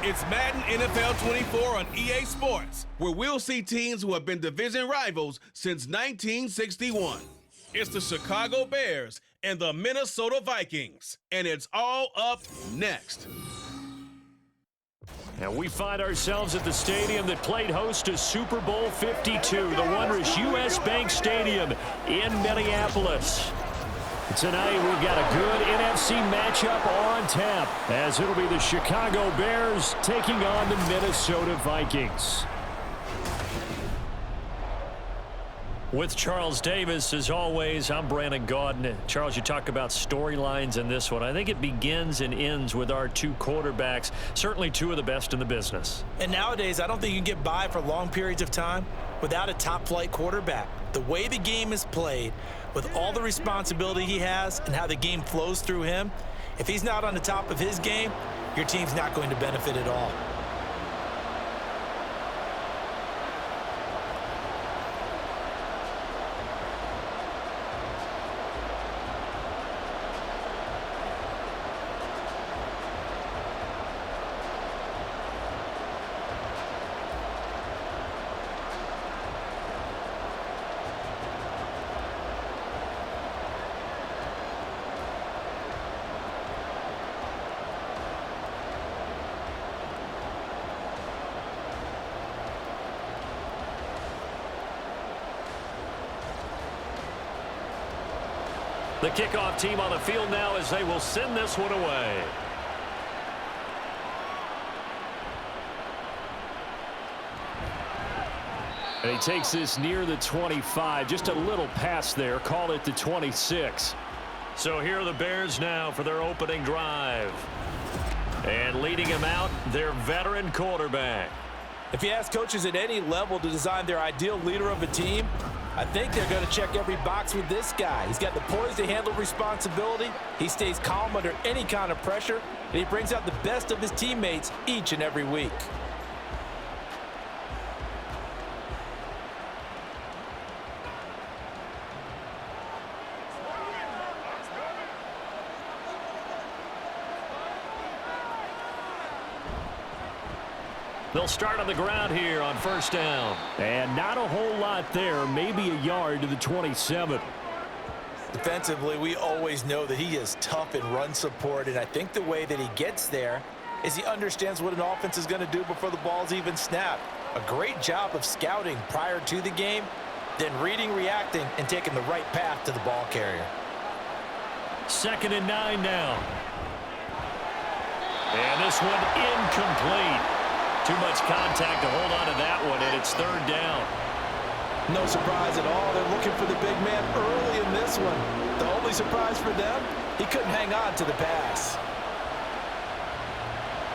It's Madden NFL 24 on EA Sports, where we'll see teams who have been division rivals since 1961. It's the Chicago Bears and the Minnesota Vikings, and it's all up next. And we find ourselves at the stadium that played host to Super Bowl 52, the wondrous U.S. Bank Stadium in Minneapolis. Tonight, we've got a good NFC matchup on tap, as it'll be the Chicago Bears taking on the Minnesota Vikings. With Charles Davis, as always, I'm Brandon Gaudin. Charles, you talk about storylines in this one. I think it begins and ends with our two quarterbacks, certainly two of the best in the business. And nowadays, I don't think you can get by for long periods of time without a top-flight quarterback. The way the game is played, with all the responsibility he has and how the game flows through him, if he's not on the top of his game, your team's not going to benefit at all. The kickoff team on the field now as they will send this one away. And he takes this near the 25. Just a little pass there. Call it the 26. So here are the Bears now for their opening drive. And leading him out, their veteran quarterback. If you ask coaches at any level to design their ideal leader of a team, I think they're going to check every box with this guy. He's got the poise to handle responsibility. He stays calm under any kind of pressure, and he brings out the best of his teammates each and every week. They'll start on the ground here on first down. And not a whole lot there, maybe a yard to the 27. Defensively, we always know that he is tough in run support, and I think the way that he gets there is he understands what an offense is going to do before the ball's even snapped. A great job of scouting prior to the game, then reading, reacting, and taking the right path to the ball carrier. 2nd and 9 now. And this one incomplete. Too much contact to hold on to that one, and it's 3rd down. No surprise at all. They're looking for the big man early in this one. The only surprise for them, he couldn't hang on to the pass.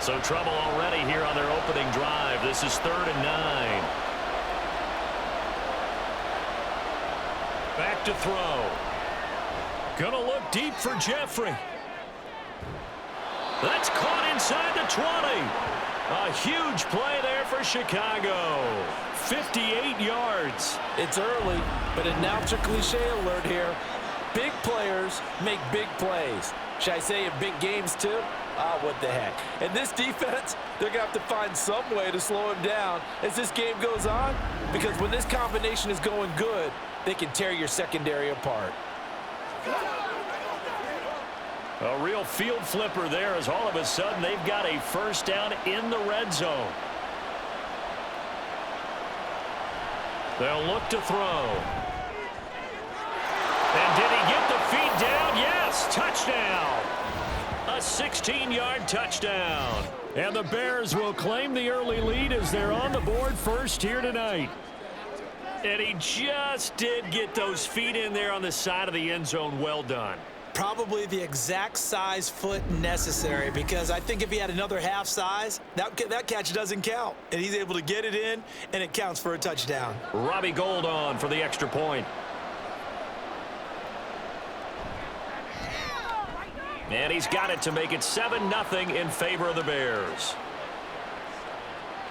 So trouble already here on their opening drive. This is 3rd and 9. Back to throw. Gonna look deep for Jeffrey. That's caught inside the 20. A huge play there for Chicago. 58 yards. It's early, but announcer cliche alert here. Big players make big plays. Should I say in big games too? What the heck. And this defense, they're going to have to find some way to slow him down as this game goes on, because when this combination is going good, they can tear your secondary apart. A real field flipper there, as all of a sudden they've got a first down in the red zone. They'll look to throw. And did he get the feet down? Yes, touchdown. A 16-yard touchdown. And the Bears will claim the early lead as they're on the board first here tonight. And he just did get those feet in there on the side of the end zone. Well done. Probably the exact size foot necessary, because I think if he had another half size, that catch doesn't count. And he's able to get it in, and it counts for a touchdown. Robbie Gould on for the extra point. And he's got it to make it 7-0 in favor of the Bears.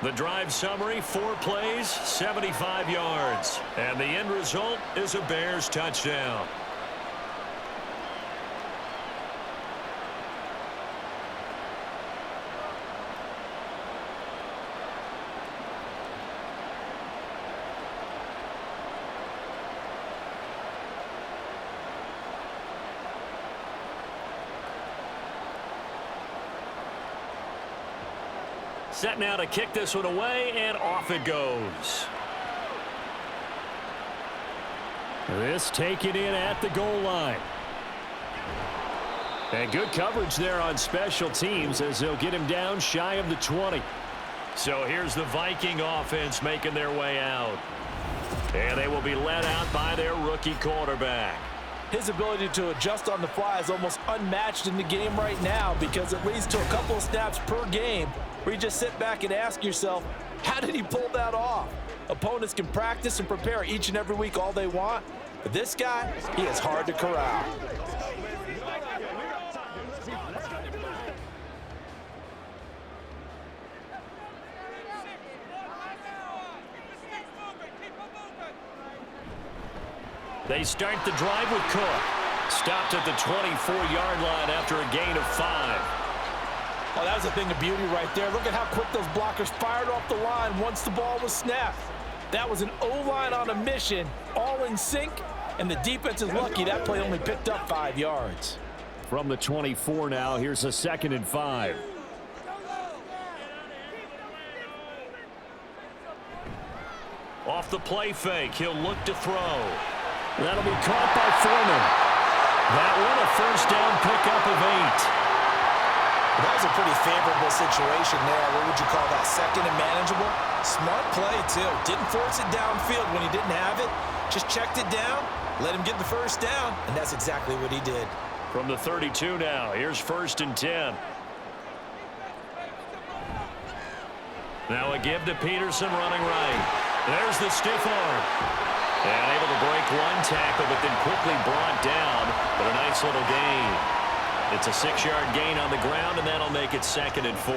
The drive summary, 4 plays, 75 yards. And the end result is a Bears touchdown. Set now to kick this one away, and off it goes. This taken in at the goal line. And good coverage there on special teams as they'll get him down shy of the 20. So here's the Viking offense making their way out. And they will be led out by their rookie quarterback. His ability to adjust on the fly is almost unmatched in the game right now because it leads to a couple of snaps per game where you just sit back and ask yourself, how did he pull that off? Opponents can practice and prepare each and every week all they want, but this guy, he is hard to corral. They start the drive with Cook. Stopped at the 24-yard line after a gain of 5. Oh, that was a thing of beauty right there. Look at how quick those blockers fired off the line once the ball was snapped. That was an O-line on a mission, all in sync, and the defense is lucky that play only picked up 5 yards. From the 24 now, here's a 2nd and 5. Off the play fake, he'll look to throw. That'll be caught by Foreman. That one a first down pickup of 8. That was a pretty favorable situation there. What would you call that? Second and manageable? Smart play, too. Didn't force it downfield when he didn't have it. Just checked it down, let him get the first down, and that's exactly what he did. From the 32 now, here's 1st and 10. Now a give to Peterson running right. There's the stiff arm. And able to break one tackle, but then quickly brought down. But a nice little gain. It's a 6-yard gain on the ground, and that'll make it 2nd and 4.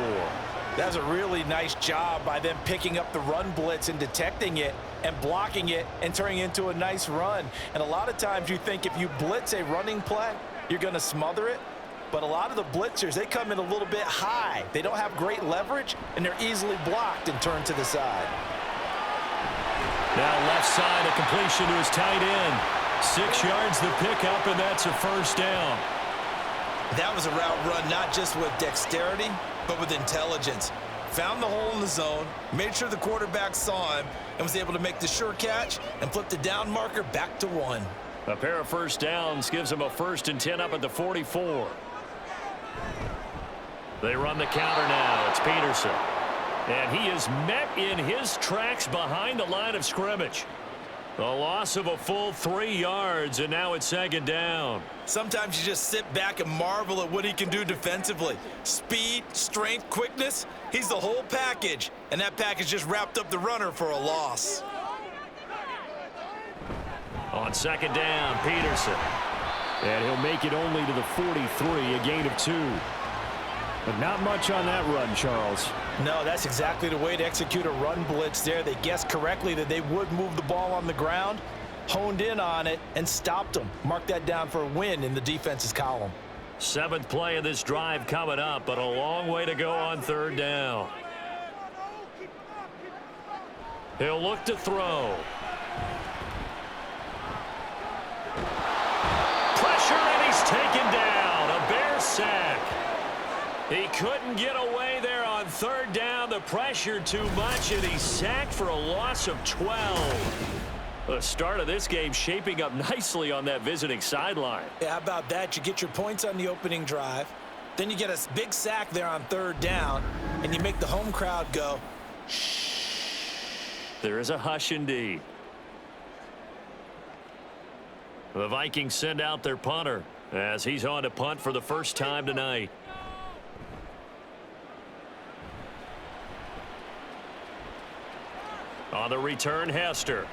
That's a really nice job by them picking up the run blitz and detecting it and blocking it and turning it into a nice run. And a lot of times you think if you blitz a running play, you're going to smother it. But a lot of the blitzers, they come in a little bit high. They don't have great leverage, and they're easily blocked and turned to the side. Now left side, a completion to his tight end. 6 yards the pickup, and that's a first down. That was a route run not just with dexterity, but with intelligence. Found the hole in the zone, made sure the quarterback saw him, and was able to make the sure catch and flip the down marker back to 1. A pair of first downs gives him a 1st and 10 up at the 44. They run the counter now. It's Peterson. And he is met in his tracks behind the line of scrimmage. A loss of a full 3 yards, and now it's 2nd down. Sometimes you just sit back and marvel at what he can do defensively. Speed, strength, quickness, he's the whole package. And that package just wrapped up the runner for a loss. On 2nd down, Peterson. And he'll make it only to the 43, a gain of 2. But not much on that run, Charles. No, that's exactly the way to execute a run blitz there. They guessed correctly that they would move the ball on the ground, honed in on it, and stopped them. Mark that down for a win in the defense's column. 7th play of this drive coming up, but a long way to go on 3rd down. He'll look to throw. Pressure, and he's taken down. A Bear sack. He couldn't get away there on 3rd down. The pressure too much, and he's sacked for a loss of 12. The start of this game shaping up nicely on that visiting sideline. Yeah, how about that? You get your points on the opening drive. Then you get a big sack there on 3rd down, and you make the home crowd go, shh. There is a hush indeed. The Vikings send out their punter as he's on to punt for the first time tonight. On the return, Hester.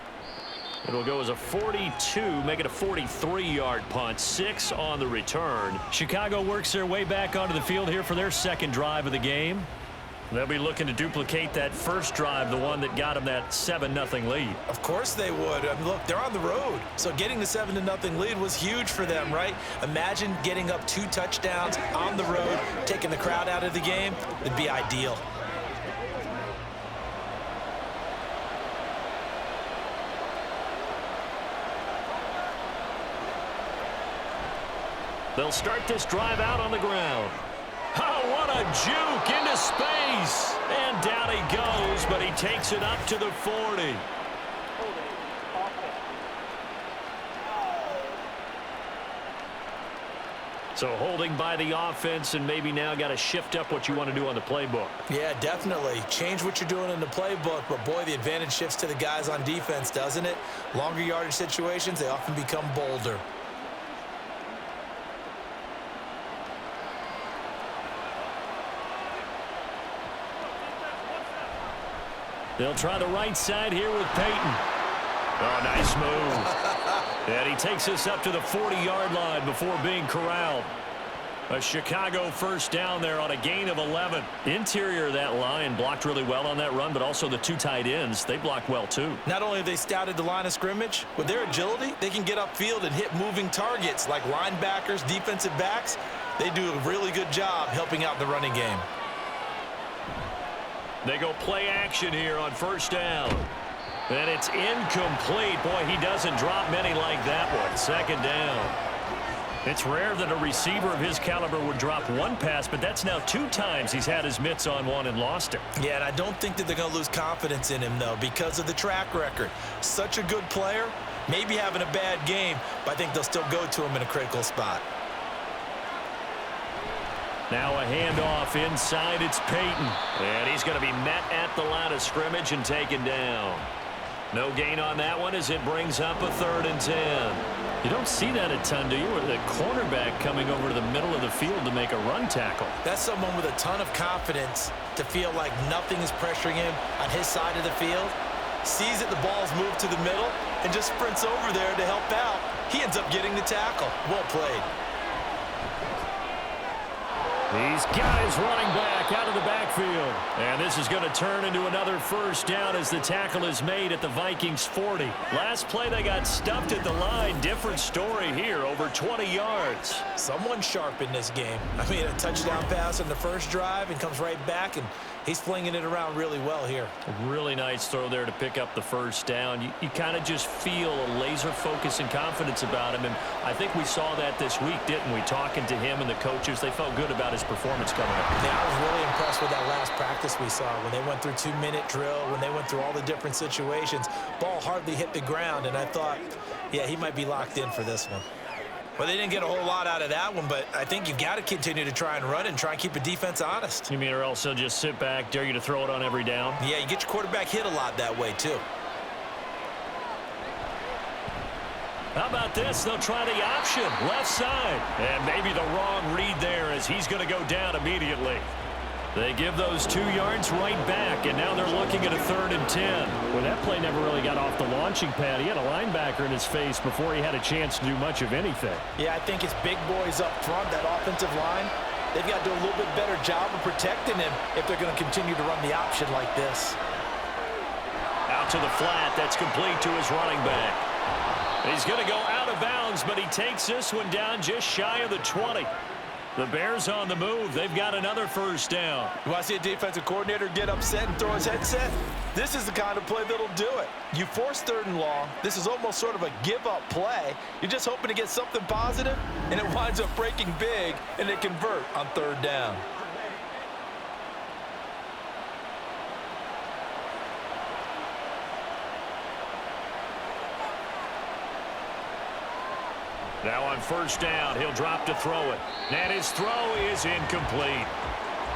It'll go as a 42, make it a 43-yard punt. 6 on the return. Chicago works their way back onto the field here for their 2nd drive of the game. They'll be looking to duplicate that first drive, the one that got them that 7-0 lead. Of course they would. I mean, look, they're on the road. So getting the 7-0 lead was huge for them, right? Imagine getting up 2 touchdowns on the road, taking the crowd out of the game. It'd be ideal. They'll start this drive out on the ground. Oh, what a juke into space. And down he goes, but he takes it up to the 40. So holding by the offense, and maybe now got to shift up what you want to do on the playbook. Yeah, definitely. Change what you're doing in the playbook, but boy, the advantage shifts to the guys on defense, doesn't it? Longer yardage situations, they often become bolder. They'll try the right side here with Peyton. Oh, nice move. And he takes us up to the 40-yard line before being corralled. A Chicago first down there on a gain of 11. Interior of that line blocked really well on that run, but also the two tight ends, they blocked well too. Not only have they scouted the line of scrimmage, with their agility, they can get upfield and hit moving targets like linebackers, defensive backs. They do a really good job helping out the running game. They go play action here on first down. And it's incomplete. Boy, he doesn't drop many like that one. Second down. It's rare that a receiver of his caliber would drop one pass, but that's now 2 times he's had his mitts on one and lost it. Yeah, and I don't think that they're going to lose confidence in him, though, because of the track record. Such a good player, maybe having a bad game, but I think they'll still go to him in a critical spot. Now a handoff inside. It's Peyton. And he's going to be met at the line of scrimmage and taken down. No gain on that one as it brings up a 3rd and 10. You don't see that a ton, do you? With the cornerback coming over to the middle of the field to make a run tackle. That's someone with a ton of confidence to feel like nothing is pressuring him on his side of the field. Sees that the ball's moved to the middle and just sprints over there to help out. He ends up getting the tackle. Well played. These guys running back out of the backfield. And this is going to turn into another first down as the tackle is made at the Vikings 40. Last play they got stuffed at the line. Different story here, over 20 yards. Someone sharp in this game. I mean, a touchdown pass on the first drive and comes right back, and he's flinging it around really well here. A really nice throw there to pick up the first down. You kind of just feel a laser focus and confidence about him, and I think we saw that this week, didn't we? Talking to him and the coaches, they felt good about his performance coming up. Yeah, I was really impressed with that last practice we saw when they went through 2-minute drill, when they went through all the different situations. Ball hardly hit the ground, and I thought, yeah, he might be locked in for this one. Well, they didn't get a whole lot out of that one, but I think you've got to continue to try and run and try and keep a defense honest. You mean or else they'll just sit back, dare you to throw it on every down? Yeah, you get your quarterback hit a lot that way, too. How about this? They'll try the option, left side. And maybe the wrong read there as he's going to go down immediately. They give those 2 yards right back, and now they're looking at a 3rd and 10. Well, that play never really got off the launching pad. He had a linebacker in his face before he had a chance to do much of anything. Yeah, I think it's big boys up front, that offensive line. They've got to do a little bit better job of protecting him if they're going to continue to run the option like this. Out to the flat. That's complete to his running back. He's going to go out of bounds, but he takes this one down just shy of the 20. The Bears on the move. They've got another first down. You want to see a defensive coordinator get upset and throw his headset? This is the kind of play that'll do it. You force 3rd and long. This is almost sort of a give-up play. You're just hoping to get something positive, and it winds up breaking big, and they convert on 3rd down. Now on first down, he'll drop to throw it. And his throw is incomplete.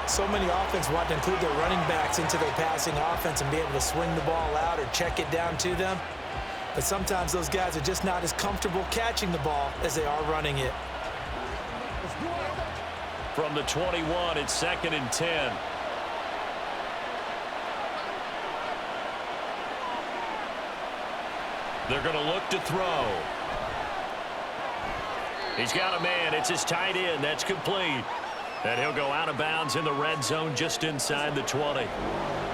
So many offenses want to include their running backs into their passing offense and be able to swing the ball out or check it down to them. But sometimes those guys are just not as comfortable catching the ball as they are running it. From the 21, it's 2nd and 10. They're going to look to throw. He's got a man. It's his tight end. That's complete. And he'll go out of bounds in the red zone just inside the 20.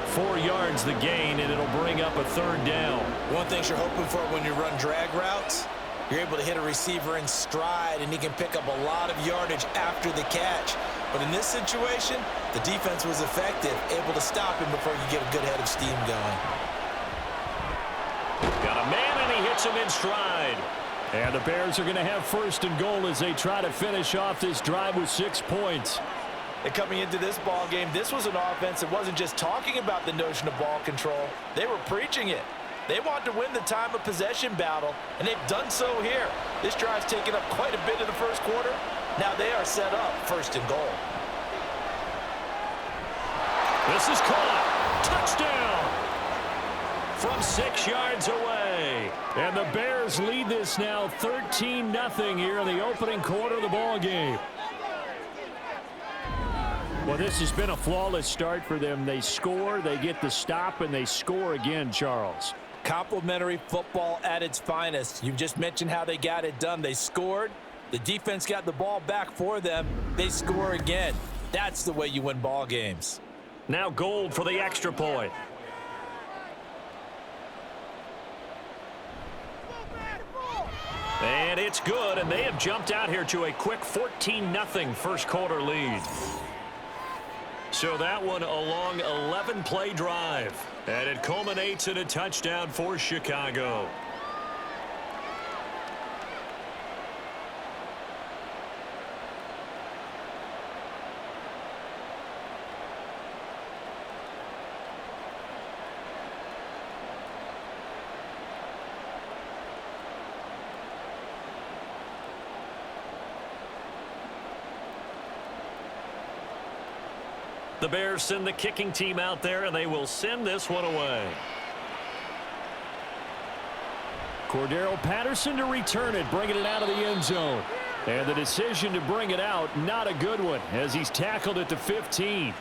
4 yards the gain, and it'll bring up a 3rd down. One thing you're hoping for when you run drag routes, you're able to hit a receiver in stride, and he can pick up a lot of yardage after the catch. But in this situation, the defense was effective, able to stop him before you get a good head of steam going. Got a man, and he hits him in stride. And the Bears are going to have 1st and goal as they try to finish off this drive with 6 points. And coming into this ball game, this was an offense that wasn't just talking about the notion of ball control. They were preaching it. They wanted to win the time of possession battle, and they've done so here. This drive's taken up quite a bit in the first quarter. Now they are set up first and goal. This is caught. Touchdown. From 6 yards away. And the Bears lead this now 13-0 here in the opening quarter of the ball game. Well, this has been a flawless start for them. They score, they get the stop, and they score again, Charles. Complimentary football at its finest. You just mentioned how they got it done. They scored. The defense got the ball back for them. They score again. That's the way you win ball games. Now Gold for the extra point. And it's good, and they have jumped out here to a quick 14-0 first quarter lead. So that one a long 11-play drive, and it culminates in a touchdown for Chicago. The Bears send the kicking team out there, and they will send this one away. Cordero Patterson to return it, bringing it out of the end zone. And the decision to bring it out, not a good one, as he's tackled at the 15.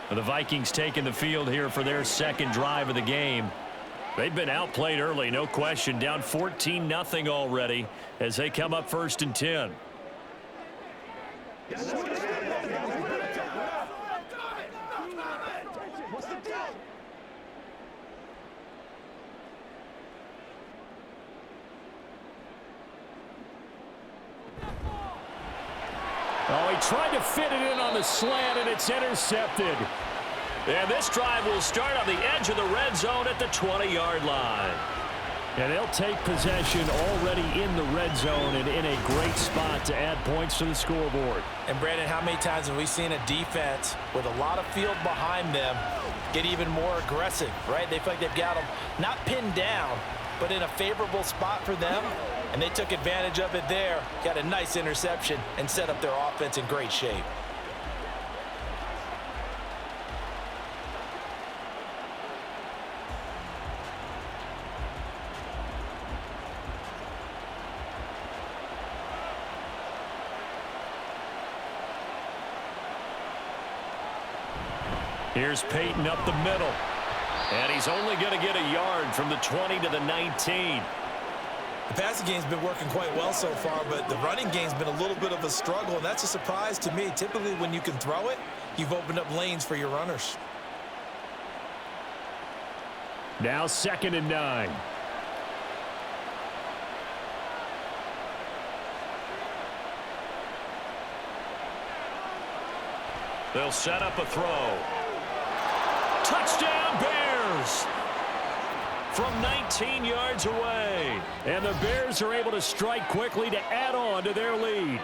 The Vikings taking the field here for their second drive of the game. They've been outplayed early, no question, down 14-0 already as they come up first and 10. Oh, he tried to fit it in on the slant, and it's intercepted. And this drive will start on the edge of the red zone at the 20-yard line. And they'll take possession already in the red zone and in a great spot to add points to the scoreboard. And, Brandon, how many times have we seen a defense with a lot of field behind them get even more aggressive, right? They feel like they've got them not pinned down, but in a favorable spot for them. And they took advantage of it there, got a nice interception, and set up their offense in great shape. Here's Peyton up the middle. And he's only going to get a yard from the 20 to the 19. The passing game's been working quite well so far, but the running game's been a little bit of a struggle, and that's a surprise to me. Typically, when you can throw it, you've opened up lanes for your runners. Now 2nd and 9. They'll set up a throw. Touchdown, Bears! From 19 yards away. And the Bears are able to strike quickly to add on to their lead.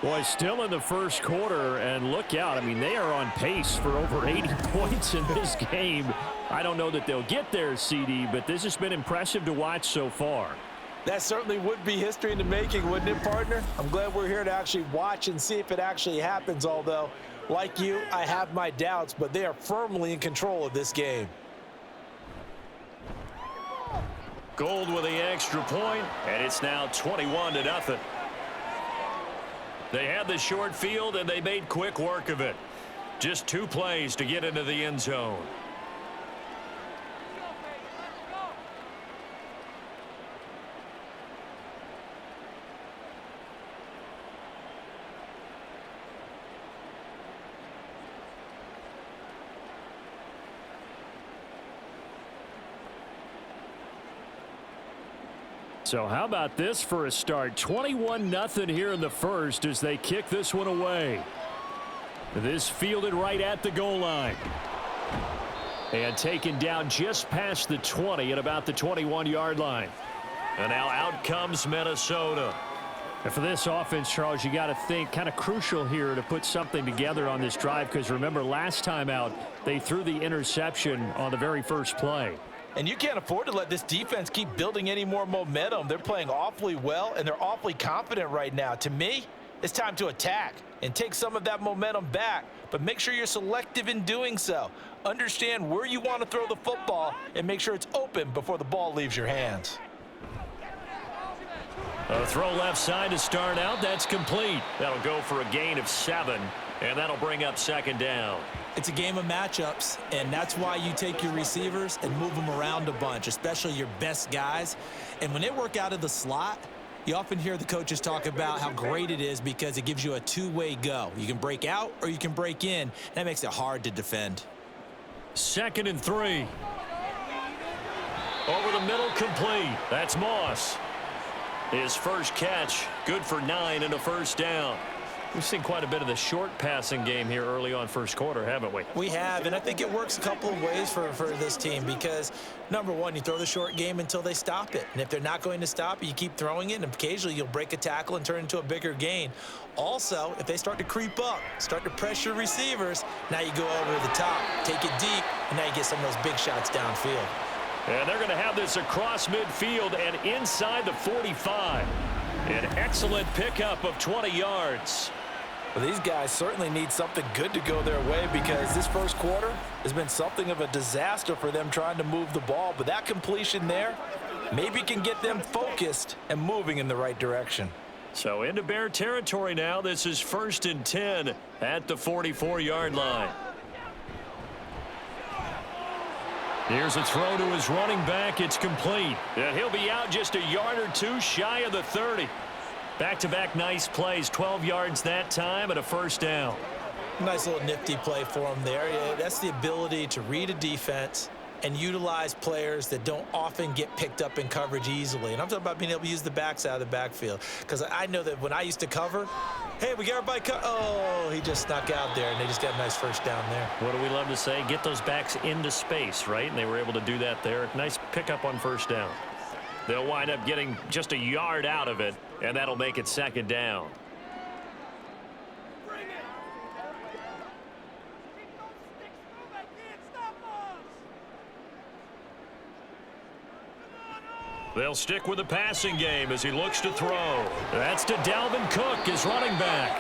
Boy, still in the first quarter, and look out. I mean, they are on pace for over 80 points in this game. I don't know that they'll get there, CD, but this has been impressive to watch so far. That certainly would be history in the making, wouldn't it, partner? I'm glad we're here to actually watch and see if it actually happens, although, like you, I have my doubts, but they are firmly in control of this game. Gold with the extra point, and it's now 21-0. They had the short field, and they made quick work of it. Just 2 plays to get into the end zone. So how about this for a start? 21-0 here in the first as they kick this one away. This fielded right at the goal line. And taken down just past the 20 at about the 21-yard line. And now out comes Minnesota. And for this offense, Charles, you got to think kind of crucial here to put something together on this drive, because remember last time out they threw the interception on the very first play. And you can't afford to let this defense keep building any more momentum. They're playing awfully well, and they're awfully confident right now. To me, it's time to attack and take some of that momentum back, but make sure you're selective in doing so. Understand where you want to throw the football and make sure it's open before the ball leaves your hands. A throw left side to start out. That's complete. That'll go for a gain of 7, and that'll bring up second down. It's a game of matchups, and that's why you take your receivers and move them around a bunch, especially your best guys. And when they work out of the slot, you often hear the coaches talk about how great it is because it gives you a two-way go. You can break out or you can break in. That makes it hard to defend. 2nd and 3. Over the middle, complete. That's Moss. His first catch, good for 9 and a first down. We've seen quite a bit of the short passing game here early on first quarter, haven't we? We have, and I think it works a couple of ways for this team because, number one, you throw the short game until they stop it. And if they're not going to stop it, you keep throwing it, and occasionally you'll break a tackle and turn into a bigger gain. Also, if they start to creep up, start to pressure receivers, now you go over the top, take it deep, and now you get some of those big shots downfield. And they're going to have this across midfield and inside the 45. An excellent pickup of 20 yards. Well, these guys certainly need something good to go their way because this first quarter has been something of a disaster for them trying to move the ball. But that completion there maybe can get them focused and moving in the right direction. So into Bear territory now. This is 1st and 10 at the 44-yard line. Here's a throw to his running back. It's complete. And he'll be out just a yard or two shy of the 30. Back-to-back nice plays, 12 yards that time and a first down. Nice little nifty play for him there. Yeah, that's the ability to read a defense and utilize players that don't often get picked up in coverage easily. And I'm talking about being able to use the backs out of the backfield. Because I know that when I used to cover, hey, we got everybody oh, he just snuck out there, and they just got a nice first down there. What do we love to say? Get those backs into space, right? And they were able to do that there. Nice pickup on first down. They'll wind up getting just a yard out of it, and that'll make it second down. They'll stick with the passing game as he looks to throw. That's to Dalvin Cook, his running back.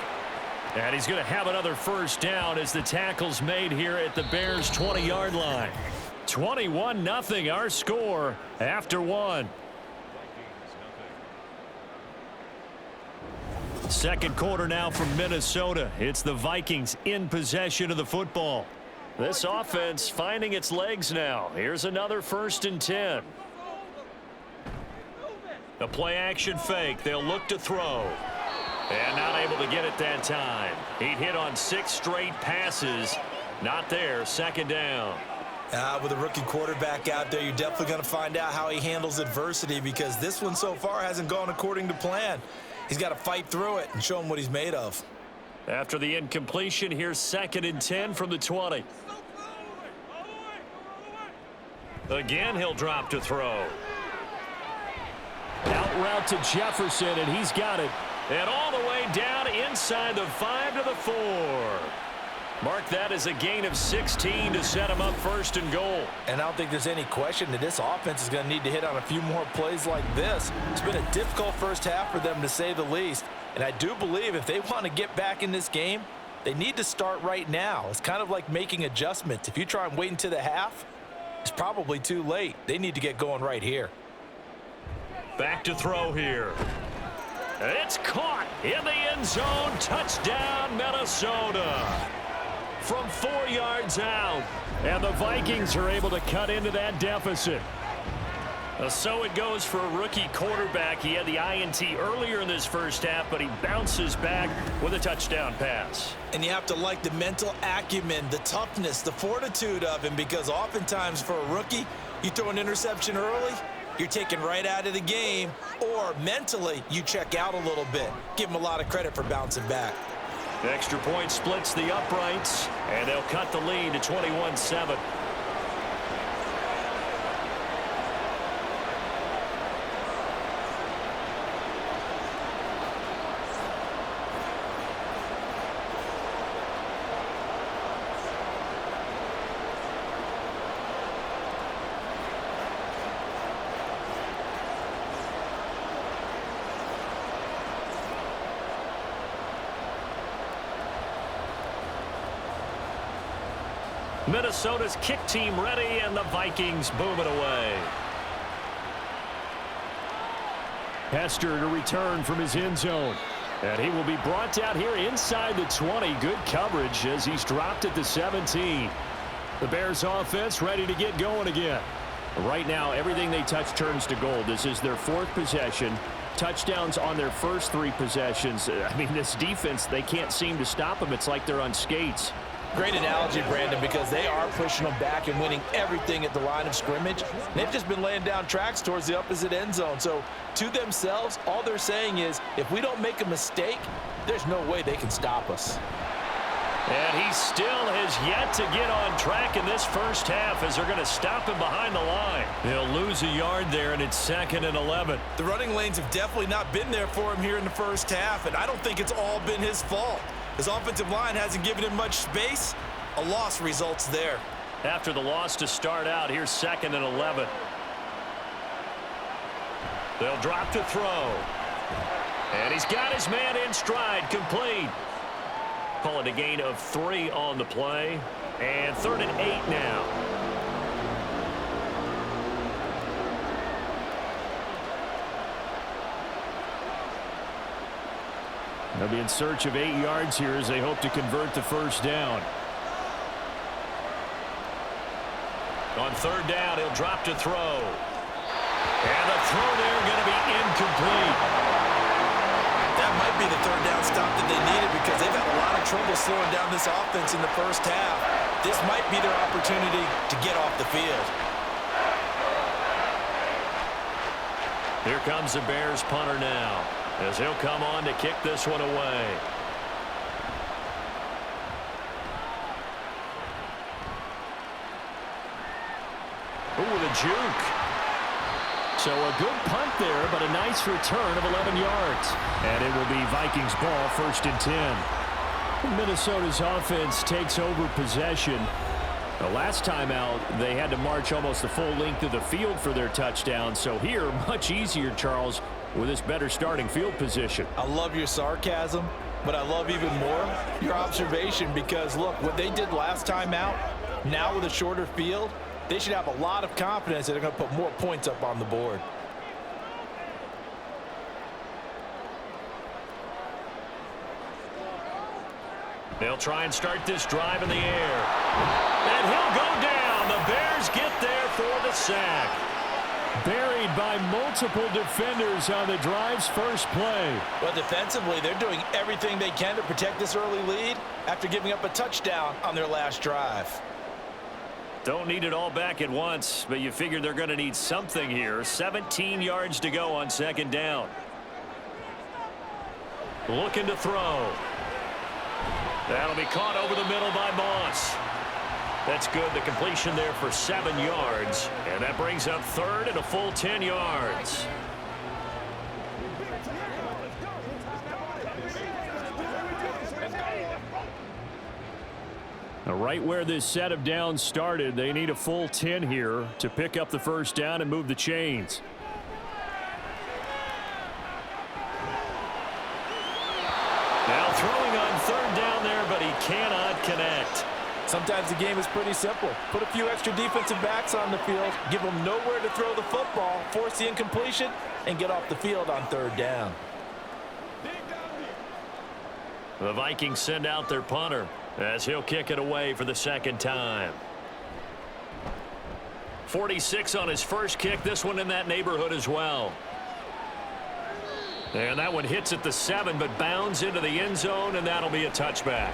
And he's going to have another first down as the tackle's made here at the Bears' 20-yard line. 21-0 our score after 1. Second quarter now from Minnesota. It's the Vikings in possession of the football. This offense finding its legs now. Here's another 1st and 10. A play-action fake. They'll look to throw. And not able to get it that time. He'd hit on 6 straight passes. Not there. Second down. With a rookie quarterback out there, you're definitely going to find out how he handles adversity because this one so far hasn't gone according to plan. He's got to fight through it and show him what he's made of. After the incompletion, here's 2nd and 10 from the 20. Again, he'll drop to throw. Out route to Jefferson, and he's got it. And all the way down inside the 5 to the 4. Mark that as a gain of 16 to set him up 1st and goal. And I don't think there's any question that this offense is going to need to hit on a few more plays like this. It's been a difficult first half for them, to say the least. And I do believe if they want to get back in this game, they need to start right now. It's kind of like making adjustments. If you try and wait until the half, it's probably too late. They need to get going right here. Back to throw here. It's caught in the end zone. Touchdown, Minnesota. From 4 yards out. And the Vikings are able to cut into that deficit. So it goes for a rookie quarterback. He had the INT earlier in this first half, but he bounces back with a touchdown pass. And you have to like the mental acumen, the toughness, the fortitude of him, because oftentimes for a rookie, you throw an interception early, you're taken right out of the game, or mentally you check out a little bit. Give him a lot of credit for bouncing back. The extra point splits the uprights, and they'll cut the lead to 21-7. Minnesota's kick team ready, and the Vikings boom it away. Hester to return from his end zone. And he will be brought down here inside the 20. Good coverage as he's dropped at the 17. The Bears offense ready to get going again. Right now, everything they touch turns to gold. This is their 4th possession. Touchdowns on their first 3 possessions. I mean, this defense, they can't seem to stop them. It's like they're on skates. Great analogy, Brandon, because they are pushing them back and winning everything at the line of scrimmage. They've just been laying down tracks towards the opposite end zone. So to themselves, all they're saying is, if we don't make a mistake, there's no way they can stop us. And he still has yet to get on track in this first half as they're going to stop him behind the line. He'll lose a yard there, and it's 2nd and 11. The running lanes have definitely not been there for him here in the first half, and I don't think it's all been his fault. His offensive line hasn't given him much space. A loss results there. After the loss to start out, here's 2nd and 11. They'll drop to throw. And he's got his man in stride, complete. Call it a gain of 3 on the play. And 3rd and 8 now. They'll be in search of 8 yards here as they hope to convert the first down. On 3rd down, he'll drop to throw. And the throw there going to be incomplete. That might be the 3rd down stop that they needed because they've had a lot of trouble slowing down this offense in the first half. This might be their opportunity to get off the field. Here comes the Bears punter now, as he'll come on to kick this one away. Ooh, the juke. So a good punt there, but a nice return of 11 yards. And it will be Vikings ball, 1st and 10. Minnesota's offense takes over possession. The last time out, they had to march almost the full length of the field for their touchdown. So here, much easier, Charles, with this better starting field position. I love your sarcasm, but I love even more your observation because, look, what they did last time out, now with a shorter field, they should have a lot of confidence that they're going to put more points up on the board. They'll try and start this drive in the air. And he'll go down. The Bears get there for the sack. Buried by multiple defenders on the drive's first play. Well, defensively, they're doing everything they can to protect this early lead after giving up a touchdown on their last drive. Don't need it all back at once, but you figure they're going to need something here. 17 yards to go on 2nd down. Looking to throw. That'll be caught over the middle by Moss. That's good. The completion there for 7 yards. And that brings up 3rd and a full 10 yards. Now, right where this set of downs started, they need a full 10 here to pick up the first down and move the chains. Now throwing on 3rd down there, but he cannot connect. Sometimes the game is pretty simple. Put a few extra defensive backs on the field, give them nowhere to throw the football, force the incompletion, and get off the field on 3rd down. The Vikings send out their punter as he'll kick it away for the 2nd time. 46 on his first kick. This one in that neighborhood as well. And that one hits at the 7, but bounds into the end zone, and that'll be a touchback.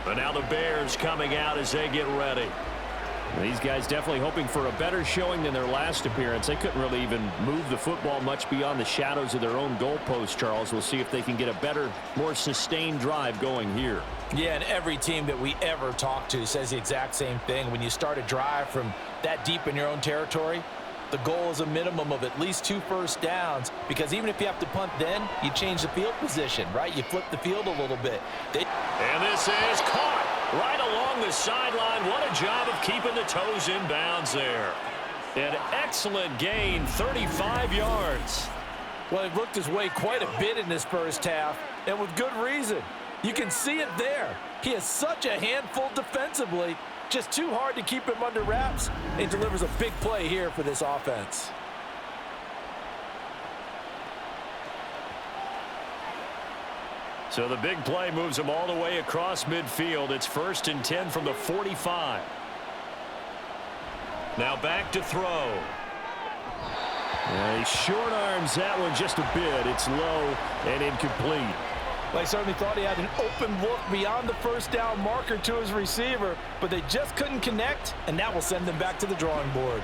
But now the Bears coming out as they get ready. These guys definitely hoping for a better showing than their last appearance. They couldn't really even move the football much beyond the shadows of their own goalpost, Charles. We'll see if they can get a better, more sustained drive going here. Yeah, and every team that we ever talk to says the exact same thing. When you start a drive from that deep in your own territory, the goal is a minimum of at least 2 first downs, because even if you have to punt then, you change the field position, right? You flip the field a little bit. And this is caught right along the sideline. What a job of keeping the toes in bounds there. An excellent gain, 35 yards. Well, it looked his way quite a bit in this first half, and with good reason. You can see it there. He is such a handful defensively, Just too hard to keep him under wraps. He delivers a big play here for this offense. So the big play moves him all the way across midfield. It's 1st and 10 from the 45. Now back to throw. He short arms that one just a bit. It's low and incomplete. Well, he certainly thought he had an open look beyond the first down marker to his receiver, but they just couldn't connect, and that will send them back to the drawing board.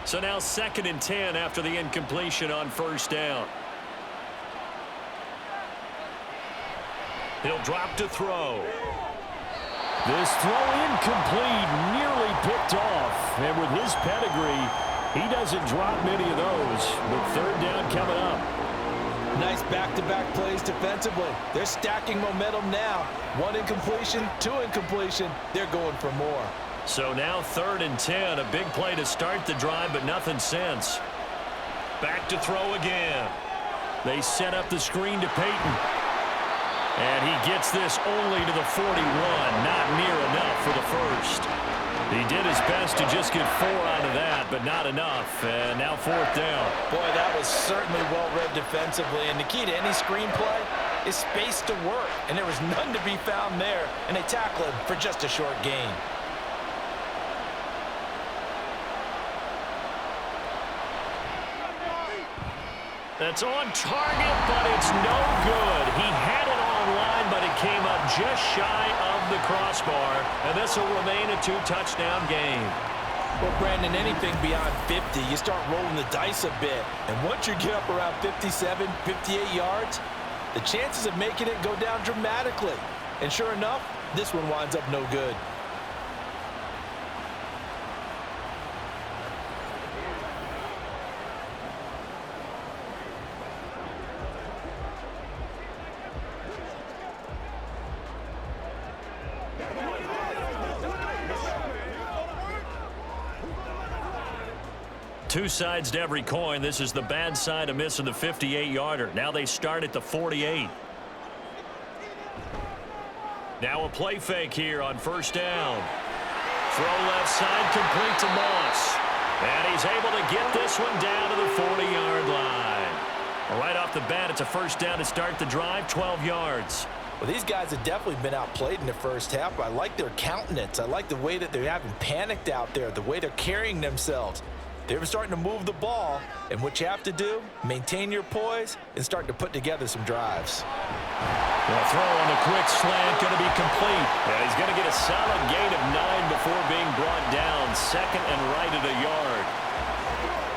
So now 2nd and 10 after the incompletion on 1st down. He'll drop to throw. This throw incomplete, nearly picked off. And with his pedigree, he doesn't drop many of those. But 3rd down coming up. Nice back-to-back plays defensively. They're stacking momentum now. 1 incompletion, 2 incompletion. They're going for more. So now 3rd and 10. A big play to start the drive, but nothing since. Back to throw again. They set up the screen to Peyton. And he gets this only to the 41. Not near enough for the first. He did his best to just get 4 out of that, but not enough. And now 4th down. Boy, that was certainly well-read defensively. And the key to any screenplay is space to work. And there was none to be found there. And they tackle him for just a short gain. That's on target, but it's no good. He had it online, but it came up just shy of the crossbar. And this will remain a 2-touchdown game. Well, Brandon, anything beyond 50, you start rolling the dice a bit. And once you get up around 57, 58 yards, the chances of making it go down dramatically. And sure enough, this one winds up no good. Two sides to every coin. This is the bad side of missing the 58-yarder. Now they start at the 48. Now a play fake here on 1st down. Throw left side, complete to Moss. And he's able to get this one down to the 40-yard line. Right off the bat, it's a 1st down to start the drive, 12 yards. Well, these guys have definitely been outplayed in the first half, but I like their countenance. I like the way that they haven't panicked out there, the way they're carrying themselves. They're starting to move the ball, and what you have to do, maintain your poise and start to put together some drives. The throw on the quick slant going to be complete. And he's going to get a solid gain of 9 before being brought down. 2nd and right at a yard.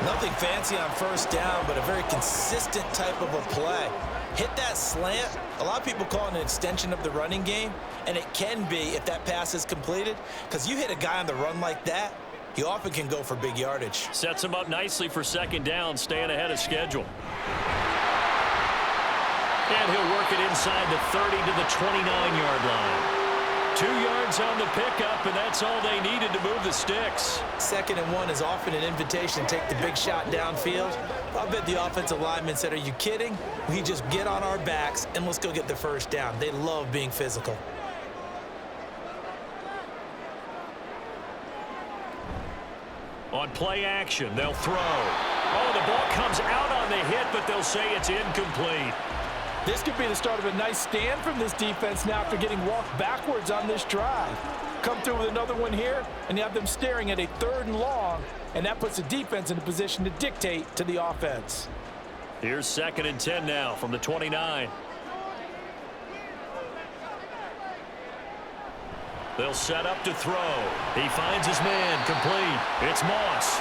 Nothing fancy on 1st down, but a very consistent type of a play. Hit that slant. A lot of people call it an extension of the running game, and it can be if that pass is completed, because you hit a guy on the run like that, he often can go for big yardage. Sets him up nicely for 2nd down, staying ahead of schedule. And he'll work it inside the 30 to the 29-yard line. 2 yards on the pickup, and that's all they needed to move the sticks. 2nd and 1 is often an invitation to take the big shot downfield. I bet the offensive lineman said, are you kidding? We just get on our backs and let's go get the 1st down. They love being physical. On play action, they'll throw. Oh, the ball comes out on the hit, but they'll say it's incomplete. This could be the start of a nice stand from this defense now after getting walked backwards on this drive. Come through with another one here, and you have them staring at a 3rd and long, and that puts the defense in a position to dictate to the offense. Here's 2nd and 10 now from the 29. They'll set up to throw. He finds his man, complete. It's Moss.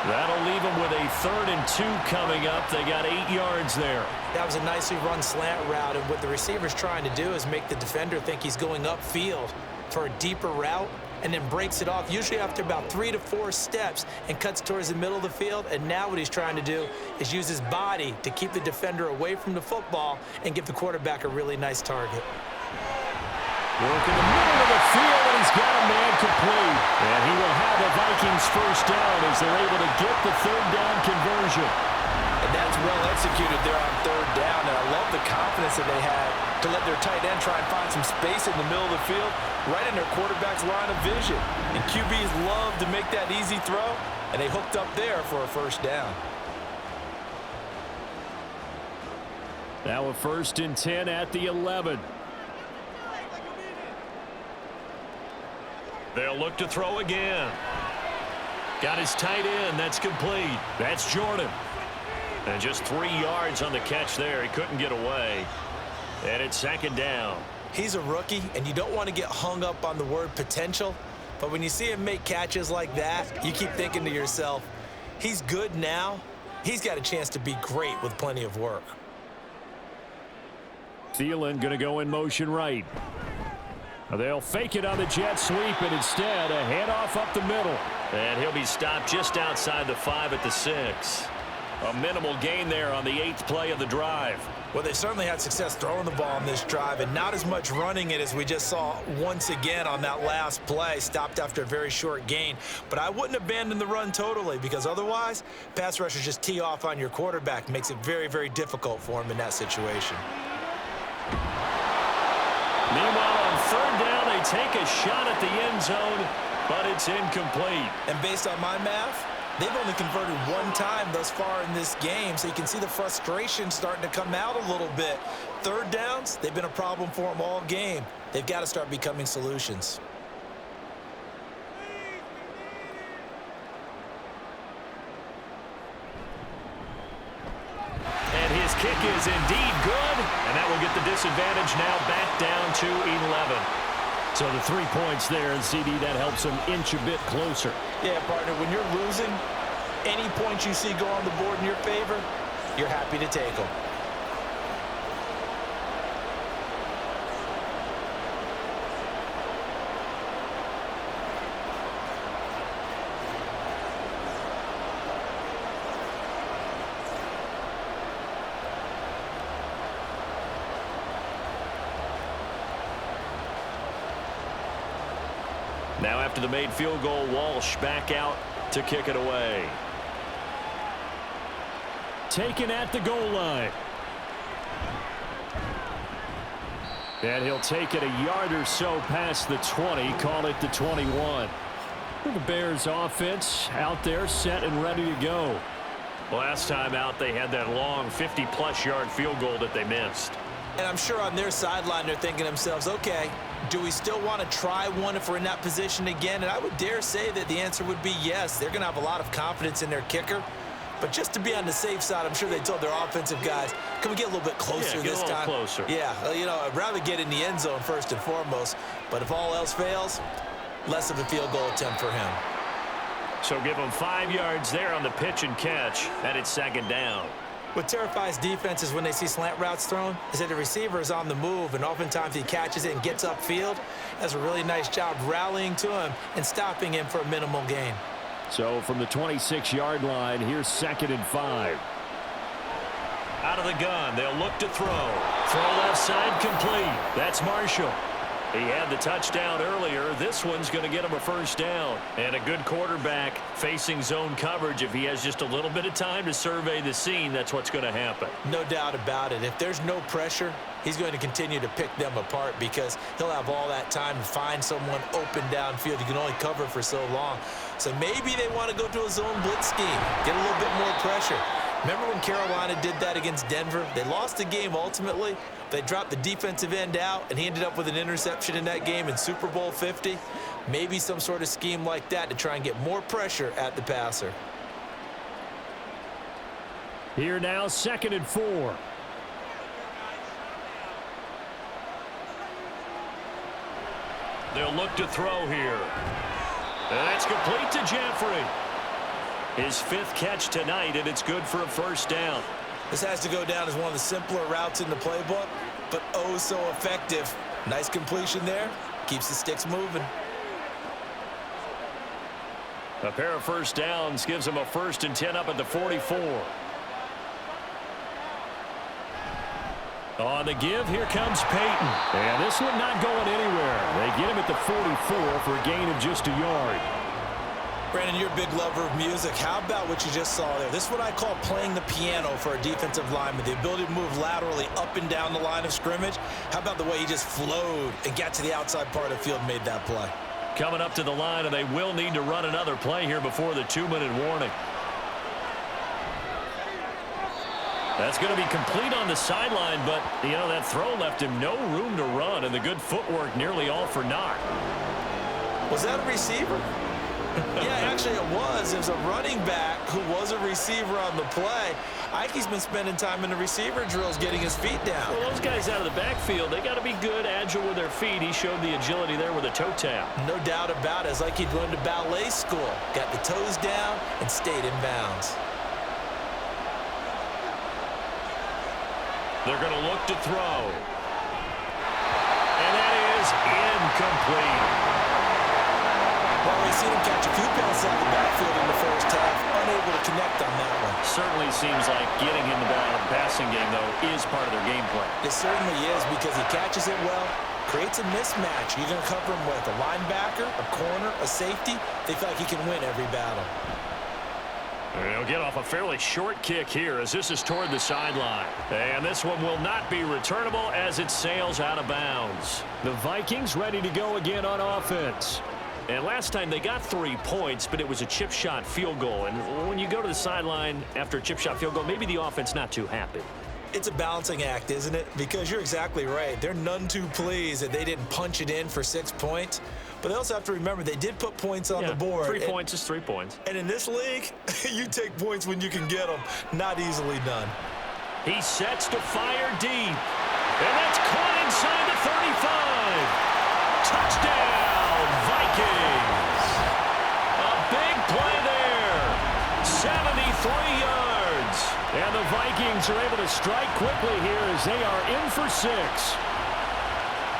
That'll leave him with a 3rd and 2 coming up. They got 8 yards there. That was a nicely run slant route, and what the receiver's trying to do is make the defender think he's going upfield for a deeper route and then breaks it off, usually after about 3 to 4 steps, and cuts towards the middle of the field. And now what he's trying to do is use his body to keep the defender away from the football and give the quarterback a really nice target. Work in the middle of the field, and he's got a man complete. And he will have a Vikings 1st down as they're able to get the 3rd down conversion. And that's well executed there on 3rd down, and I love the confidence that they had to let their tight end try and find some space in the middle of the field, right in their quarterback's line of vision. And QBs love to make that easy throw, and they hooked up there for a first down. Now a 1st and 10 at the 11. They'll look to throw again. Got his tight end. That's complete. That's Jordan. And just 3 yards on the catch there. He couldn't get away. And it's 2nd down. He's a rookie, and you don't want to get hung up on the word potential. But when you see him make catches like that, you keep thinking to yourself, he's good now. He's got a chance to be great with plenty of work. Thielen going to go in motion right. They'll fake it on the jet sweep, and instead a handoff up the middle. And he'll be stopped just outside the 5 at the 6. A minimal gain there on the 8th play of the drive. Well, they certainly had success throwing the ball in this drive, and not as much running it as we just saw once again on that last play. Stopped after a very short gain. But I wouldn't abandon the run totally, because otherwise, pass rushers just tee off on your quarterback. Makes it very, very difficult for him in that situation. Meanwhile, on 3rd down, they take a shot at the end zone, but it's incomplete. And based on my math, they've only converted 1 time thus far in this game, so you can see the frustration starting to come out a little bit. 3rd downs, they've been a problem for them all game. They've got to start becoming solutions. And his kick is indeed good, and that will get the disadvantage now back down to 11. So the 3 points there, and CD, that helps them inch a bit closer. Yeah, partner, when you're losing, any points you see go on the board in your favor, you're happy to take them. Now after the made field goal, Walsh back out to kick it away. Taken at the goal line. And he'll take it a yard or so past the 20, call it the 21. The Bears offense out there set and ready to go. Last time out, they had that long 50-plus yard field goal that they missed. And I'm sure on their sideline they're thinking to themselves, okay, do we still want to try one if we're in that position again? And I would dare say that the answer would be yes. They're going to have a lot of confidence in their kicker. But just to be on the safe side, I'm sure they told their offensive guys, can we get a little bit closer this time? Yeah, get a little closer. Yeah, you know, I'd rather get in the end zone first and foremost. But if all else fails, less of a field goal attempt for him. So give him 5 yards there on the pitch and catch, and it's 2nd down. What terrifies defenses when they see slant routes thrown is that the receiver is on the move, and oftentimes he catches it and gets upfield. Does a really nice job rallying to him and stopping him for a minimal gain. So from the 26-yard line, here's 2nd and 5. Out of the gun, they'll look to throw. Throw left side complete. That's Marshall. He had the touchdown earlier. This one's going to get him a first down. And a good quarterback facing zone coverage. If he has just a little bit of time to survey the scene, that's what's going to happen. No doubt about it. If there's no pressure, he's going to continue to pick them apart because he'll have all that time to find someone open downfield. You can only cover for so long. So maybe they want to go to a zone blitz scheme, get a little bit more pressure. Remember when Carolina did that against Denver? They lost the game ultimately. They dropped the defensive end out, and he ended up with an interception in that game in Super Bowl 50. Maybe some sort of scheme like that to try and get more pressure at the passer. Here now, 2nd and 4. They'll look to throw here. And that's complete to Jeffrey. His 5th catch tonight, and it's good for a first down. This has to go down as one of the simpler routes in the playbook, but oh so effective. Nice completion there. Keeps the sticks moving. A pair of first downs gives him a 1st and 10 up at the 44. On the give, here comes Peyton. And this one not going anywhere. They get him at the 44 for a gain of just a yard. Brandon, you're a big lover of music. How about what you just saw there? This is what I call playing the piano for a defensive lineman, the ability to move laterally up and down the line of scrimmage. How about the way he just flowed and got to the outside part of the field and made that play? Coming up to the line, and they will need to run another play here before the 2-minute warning. That's going to be complete on the sideline, but, you know, that throw left him no room to run, and the good footwork nearly all for naught. Was that a receiver? Yeah, actually it was. It was a running back who was a receiver on the play. Ike's been spending time in the receiver drills getting his feet down. Well, those guys out of the backfield, they got to be good, agile with their feet. He showed the agility there with a toe tap. No doubt about it. It's like he'd run to ballet school. Got the toes down and stayed in bounds. They're going to look to throw. And that is incomplete. Well, we've seen him catch a few passes out of the backfield in the first half. Unable to connect on that one. Certainly seems like getting him the ball in the passing game, though, is part of their game plan. It certainly is because he catches it well, creates a mismatch. You're going to cover him with a linebacker, a corner, a safety. They feel like he can win every battle. He'll get off a fairly short kick here as this is toward the sideline. And this one will not be returnable as it sails out of bounds. The Vikings ready to go again on offense. And last time they got 3 points, but it was a chip shot field goal. And when you go to the sideline after a chip shot field goal, maybe the offense not too happy. It's a balancing act, isn't it? Because you're exactly right. They're none too pleased that they didn't punch it in for 6 points. But they also have to remember they did put points on the board. 3 points is 3 points. And in this league, you take points when you can get them. Not easily done. He sets to fire deep. And that's caught inside the 35. Touchdown, Vikings. A big play there. 73 yards. And the Vikings are able to strike quickly here as they are in for 6.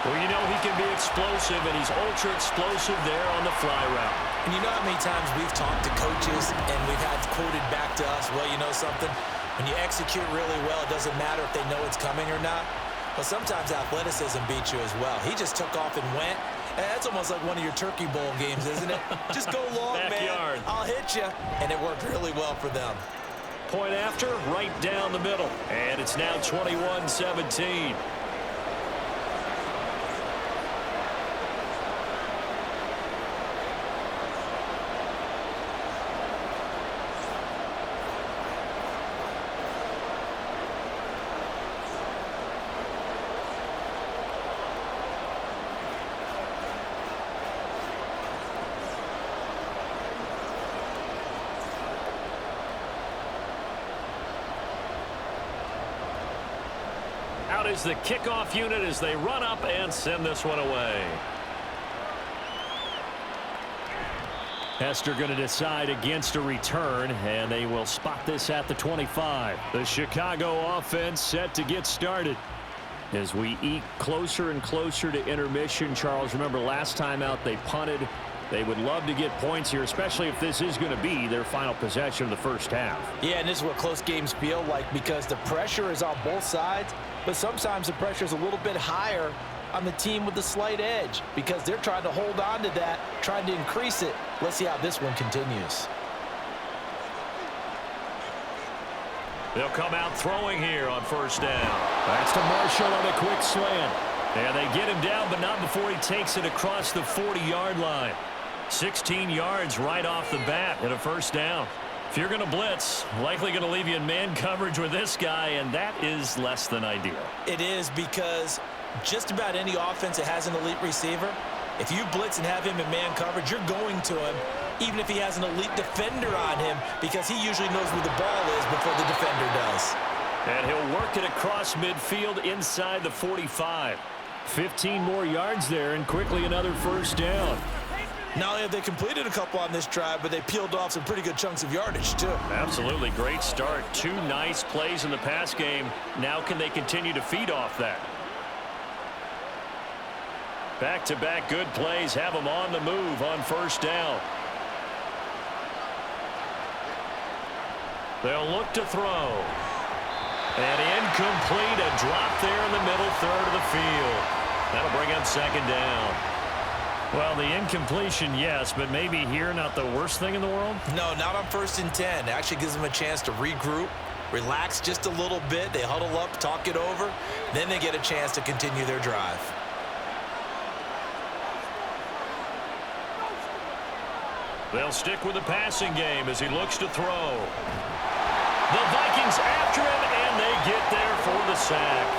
Well, you know he can be explosive, and he's ultra-explosive there on the fly route. And you know how many times we've talked to coaches and we've had quoted back to us, well, you know something? When you execute really well, it doesn't matter if they know it's coming or not. But sometimes athleticism beats you as well. He just took off and went. And that's almost like one of your Turkey Bowl games, isn't it? Just go long, Backyard. man. I'll hit you. And it worked really well for them. Point after, right down the middle. And it's now 21-17. Out is the kickoff unit as they run up and send this one away. Hester going to decide against a return, and they will spot this at the 25. The Chicago offense set to get started. As we eke closer and closer to intermission, Charles, remember last time out they punted. They would love to get points here, especially if this is going to be their final possession of the first half. Yeah, and this is what close games feel like because the pressure is on both sides, but sometimes the pressure is a little bit higher on the team with the slight edge because they're trying to hold on to that, trying to increase it. Let's see how this one continues. They'll come out throwing here on first down. That's to Marshall on a quick slant. And they get him down, but not before he takes it across the 40-yard line. 16 yards right off the bat and a first down. If you're going to blitz, likely going to leave you in man coverage with this guy, and that is less than ideal. It is because just about any offense that has an elite receiver, if you blitz and have him in man coverage, you're going to him, even if he has an elite defender on him, because he usually knows where the ball is before the defender does. And he'll work it across midfield inside the 45. 15 more yards there, and quickly another first down. Not only have they completed a couple on this drive, but they peeled off some pretty good chunks of yardage, too. Absolutely. Great start. 2 nice plays in the pass game. Now can they continue to feed off that? Back-to-back good plays have them on the move on first down. They'll look to throw. And incomplete, a drop there in the middle third of the field. That'll bring up second down. Well, the incompletion, yes, but maybe here not the worst thing in the world? No, not on 1st and 10. It actually gives them a chance to regroup, relax just a little bit. They huddle up, talk it over. Then they get a chance to continue their drive. They'll stick with the passing game as he looks to throw. The Vikings after him, and they get there for the sack.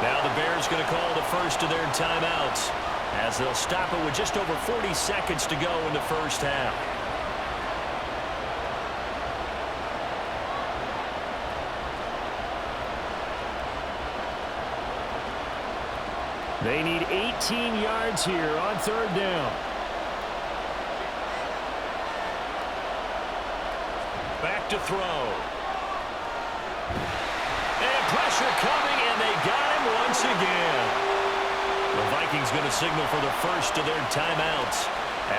Now the Bears going to call the first of their timeouts as they'll stop it with just over 40 seconds to go in the first half. They need 18 yards here on 3rd down. Back to throw. And pressure coming, and they got him once again. The Vikings going to signal for the first of their timeouts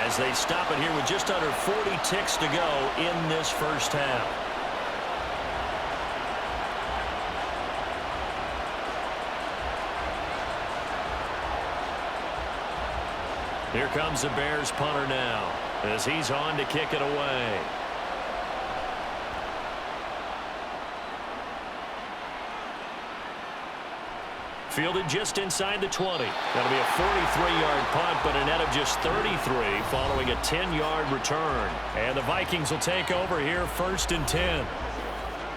as they stop it here with just under 40 ticks to go in this first half. Here comes the Bears punter now as he's on to kick it away. Fielded just inside the 20. That'll be a 43-yard punt, but a net of just 33 following a 10-yard return. And the Vikings will take over here 1st and 10.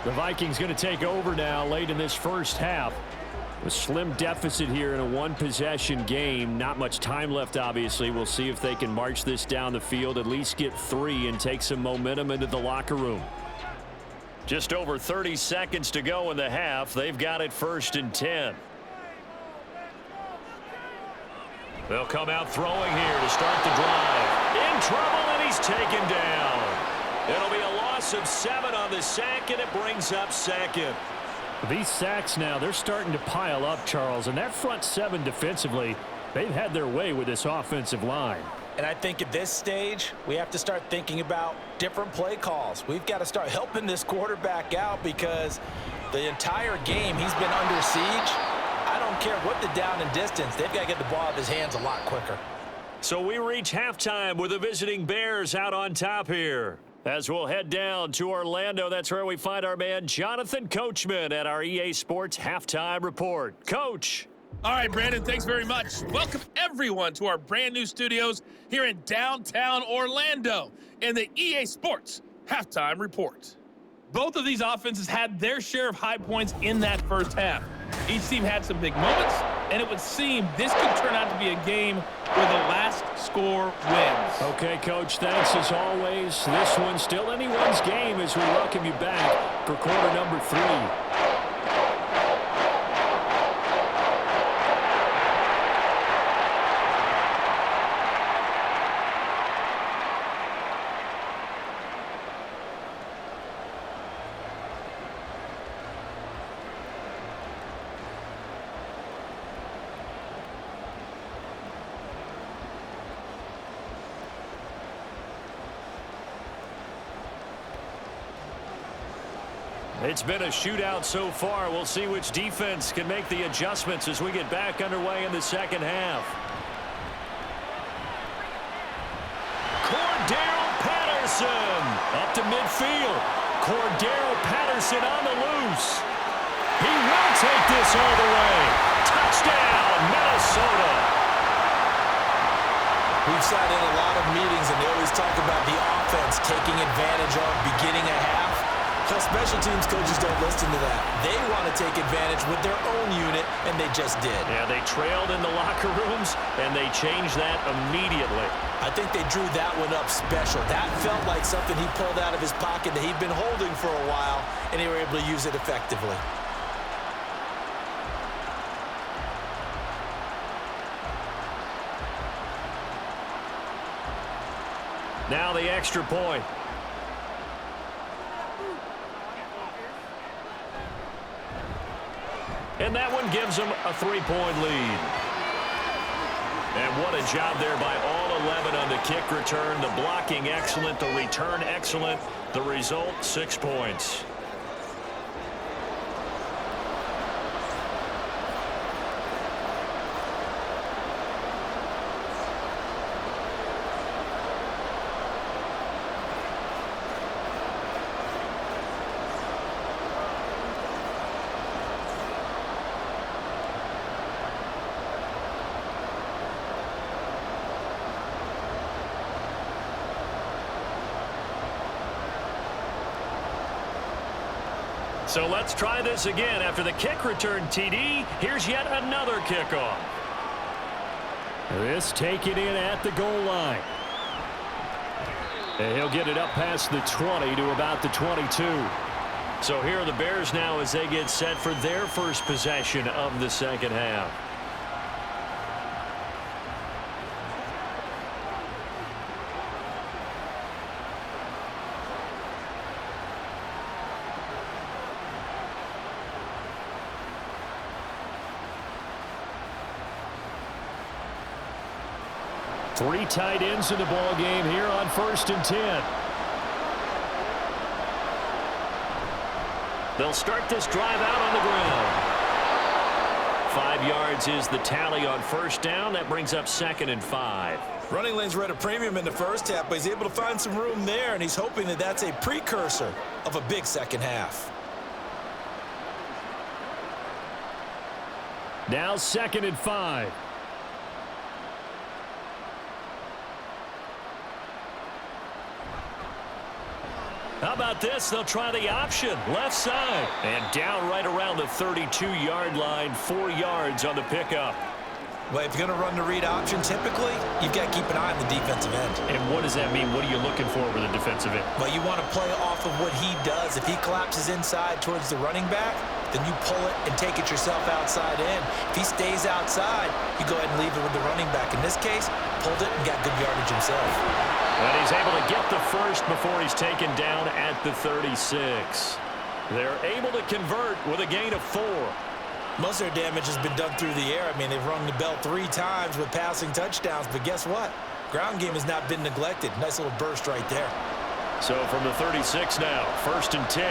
The Vikings going to take over now late in this first half. A slim deficit here in a one-possession game. Not much time left, obviously. We'll see if they can march this down the field, at least get 3 and take some momentum into the locker room. Just over 30 seconds to go in the half. They've got it 1st and 10. They'll come out throwing here to start the drive. In trouble, and he's taken down. It'll be a loss of 7 on the sack, and it brings up 2nd. These sacks now, they're starting to pile up, Charles, and that front 7 defensively, they've had their way with this offensive line. And I think at this stage, we have to start thinking about different play calls. We've got to start helping this quarterback out because the entire game he's been under siege. I don't care what the down and distance. They've got to get the ball out of his hands a lot quicker. So we reach halftime with the visiting Bears out on top here. As we'll head down to Orlando, that's where we find our man Jonathan Coachman at our EA Sports Halftime Report. Coach. All right, Brandon, thanks very much. Welcome, everyone, to our brand new studios here in downtown Orlando in the EA Sports Halftime Report. Both of these offenses had their share of high points in that first half. Each team had some big moments, and it would seem this could turn out to be a game where the last score wins. Okay, Coach, thanks as always. This one's still anyone's game as we welcome you back for quarter number 3. It's been a shootout so far. We'll see which defense can make the adjustments as we get back underway in the second half. Cordero Patterson up to midfield. Cordero Patterson on the loose. He will take this all the way. Touchdown, Minnesota. We've sat in a lot of meetings, and they always talk about the offense taking advantage of beginning a half. But special teams coaches don't listen to that. They want to take advantage with their own unit, and they just did. Yeah, they trailed in the locker rooms, and they changed that immediately. I think they drew that one up special. That felt like something he pulled out of his pocket that he'd been holding for a while, and they were able to use it effectively. Now the extra point. And that one gives them a 3-point lead. And what a job there by all 11 on the kick return. The blocking excellent, the return excellent. The result, 6 points. So let's try this again. After the kick return TD, here's yet another kickoff. This taken in at the goal line. And he'll get it up past the 20 to about the 22. So here are the Bears now as they get set for their first possession of the second half. Three tight ends in the ball game here on 1st and 10. They'll start this drive out on the ground. 5 yards is the tally on first down. That brings up 2nd and 5. Running lanes were at a premium in the first half, but he's able to find some room there, and he's hoping that that's a precursor of a big second half. Now 2nd and 5. How about this? They'll try the option. Left side. And down right around the 32-yard line. 4 yards on the pickup. Well, if you're going to run the read option, typically, you've got to keep an eye on the defensive end. And what does that mean? What are you looking for with a defensive end? Well, you want to play off of what he does. If he collapses inside towards the running back, then you pull it and take it yourself outside in. If he stays outside, you go ahead and leave it with the running back. In this case, pulled it and got good yardage himself. And he's able to get the first before he's taken down at the 36. They're able to convert with a gain of 4. Most of their damage has been done through the air. I mean, they've rung the bell 3 times with passing touchdowns, but guess what? Ground game has not been neglected. Nice little burst right there. So from the 36 now, 1st and 10.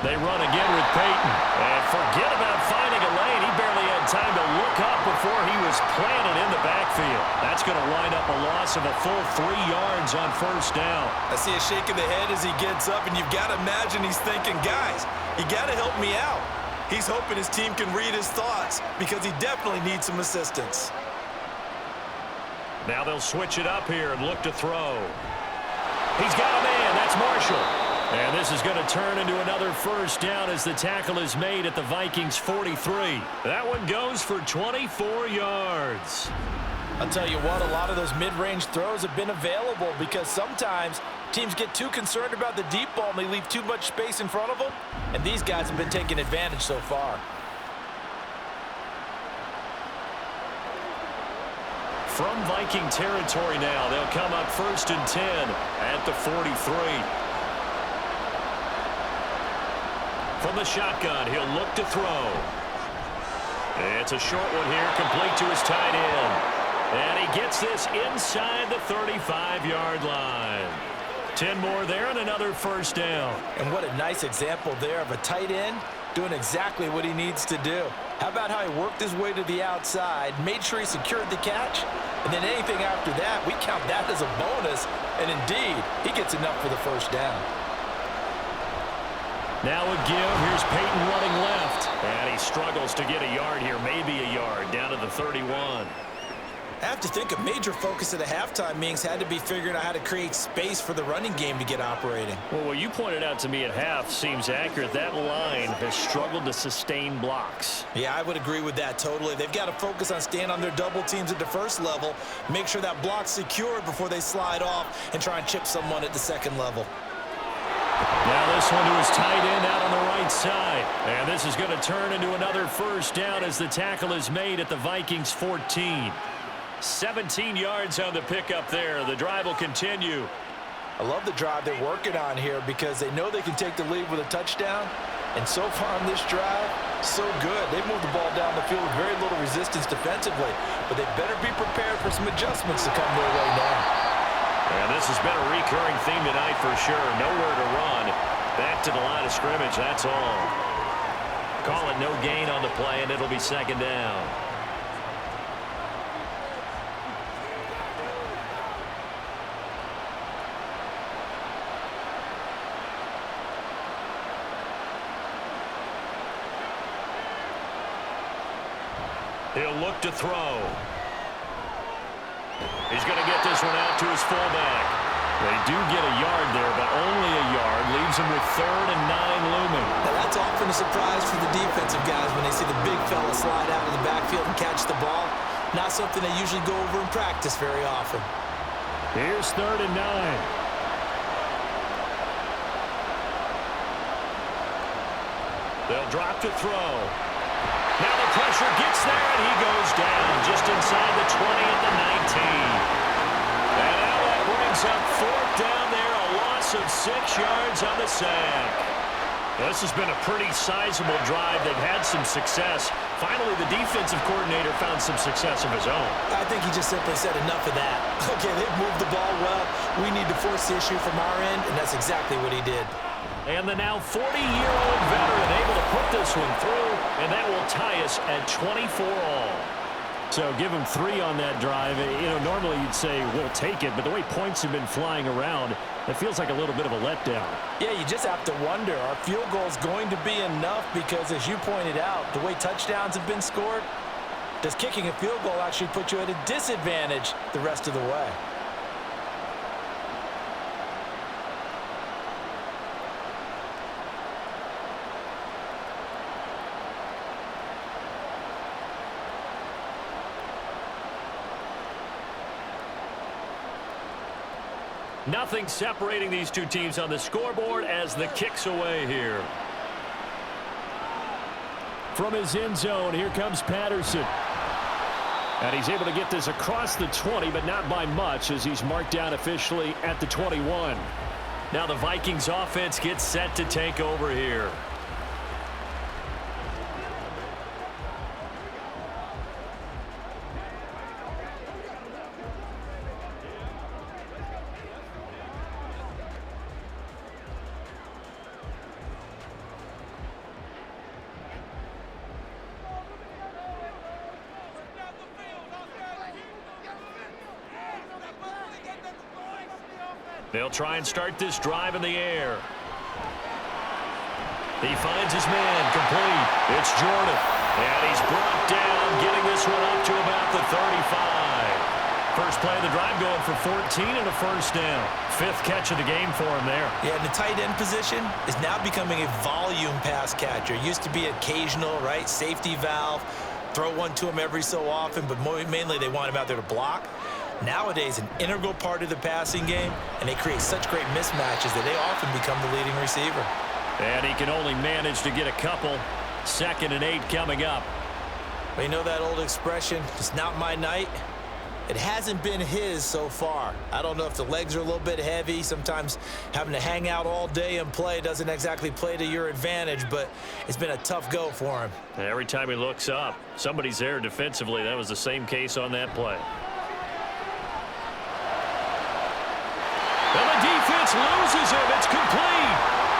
They run again with Peyton. And forget about finding a lane. He barely had time to look up before he was planted in the backfield. That's going to wind up a loss of a full 3 yards on first down. I see a shake of the head as he gets up, and you've got to imagine he's thinking, guys, you got to help me out. He's hoping his team can read his thoughts because he definitely needs some assistance. Now they'll switch it up here and look to throw. He's got a man. That's Marshall. And this is going to turn into another first down as the tackle is made at the Vikings 43. That one goes for 24 yards. I'll tell you what, a lot of those mid-range throws have been available because sometimes teams get too concerned about the deep ball and they leave too much space in front of them, and these guys have been taking advantage so far. From Viking territory now, they'll come up 1st and 10 at the 43. From the shotgun, he'll look to throw. It's a short one here, complete to his tight end. And he gets this inside the 35-yard line. 10 more there and another first down. And what a nice example there of a tight end doing exactly what he needs to do. How about how he worked his way to the outside, made sure he secured the catch, and then anything after that, we count that as a bonus. And indeed, he gets enough for the first down. Now a give. Here's Peyton running left. And he struggles to get a yard here, maybe a yard, down to the 31. I have to think a major focus at the halftime meetings had to be figuring out how to create space for the running game to get operating. Well, what you pointed out to me at half seems accurate. That line has struggled to sustain blocks. Yeah, I would agree with that totally. They've got to focus on staying on their double teams at the first level, make sure that block's secured before they slide off and try and chip someone at the second level. Now this one to his tight end out on the right side. And this is going to turn into another first down as the tackle is made at the Vikings 14. 17 yards on the pickup there. The drive will continue. I love the drive they're working on here because they know they can take the lead with a touchdown. And so far on this drive, so good. They moved the ball down the field with very little resistance defensively. But they better be prepared for some adjustments to come their way now. And this has been a recurring theme tonight for sure. Nowhere to run. Back to the line of scrimmage, that's all. Call it no gain on the play, and it'll be second down. He'll look to throw. He's going to get this one out to his fullback. They do get a yard there, but only a yard. Leaves them with 3rd and 9 looming. Now that's often a surprise for the defensive guys when they see the big fella slide out of the backfield and catch the ball. Not something they usually go over in practice very often. Here's 3rd and 9. They'll drop to throw. Now the pressure gets there, and he goes down just inside the 20 at the 19. And now that brings up 4th down there, a loss of 6 yards on the sack. This has been a pretty sizable drive. They've had some success. Finally, the defensive coordinator found some success of his own. I think he just simply said enough of that. Okay, they've moved the ball well. We need to force the issue from our end, and that's exactly what he did. And the now 40-year-old veteran able to put this one through, and that will tie us at 24 all. So give him 3 on that drive. You know, normally you'd say we'll take it, but the way points have been flying around, it feels like a little bit of a letdown. Yeah, you just have to wonder, are field goals going to be enough? Because as you pointed out, the way touchdowns have been scored, does kicking a field goal actually put you at a disadvantage the rest of the way? Nothing separating these two teams on the scoreboard as the kick's away here. From his end zone, here comes Patterson. And he's able to get this across the 20, but not by much as he's marked down officially at the 21. Now the Vikings offense gets set to take over here. They'll try and start this drive in the air. He finds his man, complete. It's Jordan. And he's brought down, getting this one up to about the 35. First play of the drive going for 14 and a first down. 5th catch of the game for him there. Yeah, and the tight end position is now becoming a volume pass catcher. Used to be occasional, right? Safety valve. Throw one to him every so often, but mainly they want him out there to block. Nowadays, an integral part of the passing game, and they create such great mismatches that they often become the leading receiver. And he can only manage to get a couple. 2nd and 8 coming up. But you know that old expression, it's not my night? It hasn't been his so far. I don't know if the legs are a little bit heavy. Sometimes having to hang out all day and play doesn't exactly play to your advantage, but it's been a tough go for him. Every time he looks up, somebody's there defensively. That was the same case on that play. And the defense loses him. It's complete.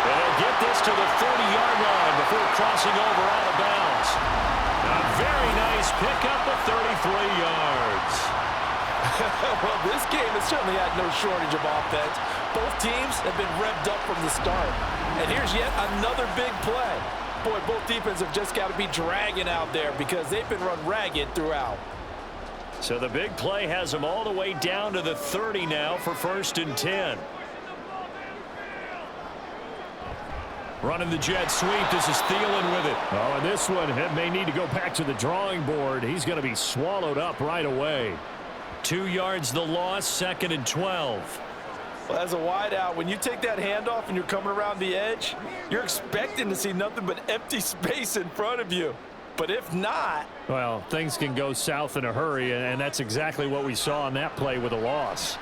And they'll get this to the 30-yard line before crossing over out of bounds. A very nice pickup of 33 yards. Well, this game has certainly had no shortage of offense. Both teams have been revved up from the start. And here's yet another big play. Boy, both defenses have just got to be dragging out there because they've been run ragged throughout. So the big play has them all the way down to the 30 now for 1st and 10. Running the jet sweep. This is Thielen with it. Oh, and this one may need to go back to the drawing board. He's going to be swallowed up right away. 2 yards the loss, 2nd and 12. Well, as a wideout, when you take that handoff and you're coming around the edge, you're expecting to see nothing but empty space in front of you. But if not... Well, things can go south in a hurry, and that's exactly what we saw on that play with a loss.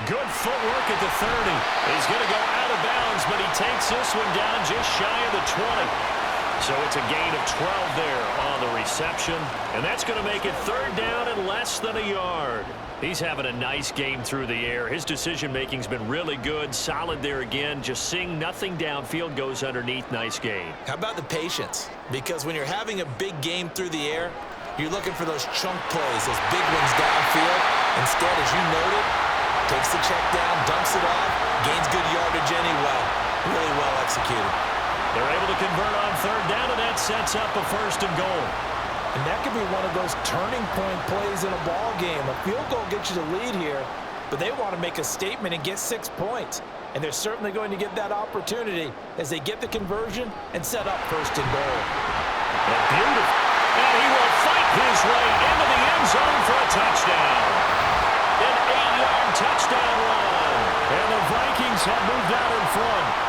Good footwork at the 30. He's going to go out of bounds, but he takes this one down just shy of the 20. So it's a gain of 12 there on the reception. And that's going to make it 3rd down and less than a yard. He's having a nice game through the air. His decision-making's been really good. Solid there again. Just seeing nothing downfield goes underneath. Nice gain. How about the patience? Because when you're having a big game through the air, you're looking for those chunk plays, those big ones downfield. Instead, as you noted, takes the check down, dumps it off, gains good yardage anyway. Really well executed. They're able to convert on 3rd down, and that sets up a 1st and goal. And that could be one of those turning point plays in a ball game. A field goal gets you the lead here, but they want to make a statement and get 6 points. And they're certainly going to get that opportunity as they get the conversion and set up 1st and goal. Beautiful. And he will fight his way into the end zone for a touchdown. An 8-yard touchdown run. And the Vikings have moved out in front.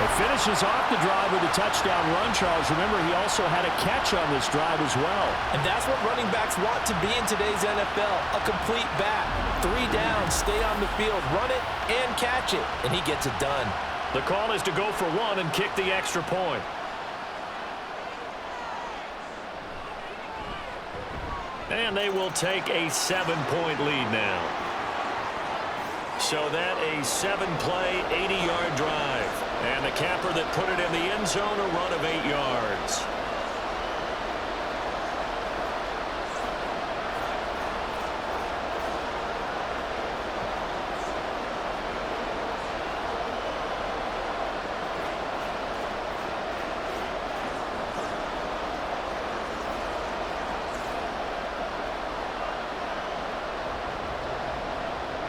It finishes off the drive with a touchdown run, Charles. Remember, he also had a catch on this drive as well. And that's what running backs want to be in today's NFL, a complete back. 3 downs, stay on the field, run it, and catch it. And he gets it done. The call is to go for 1 and kick the extra point. And they will take a 7-point lead now. So that a 7-play, 80-yard drive. And the capper that put it in the end zone, a run of 8 yards.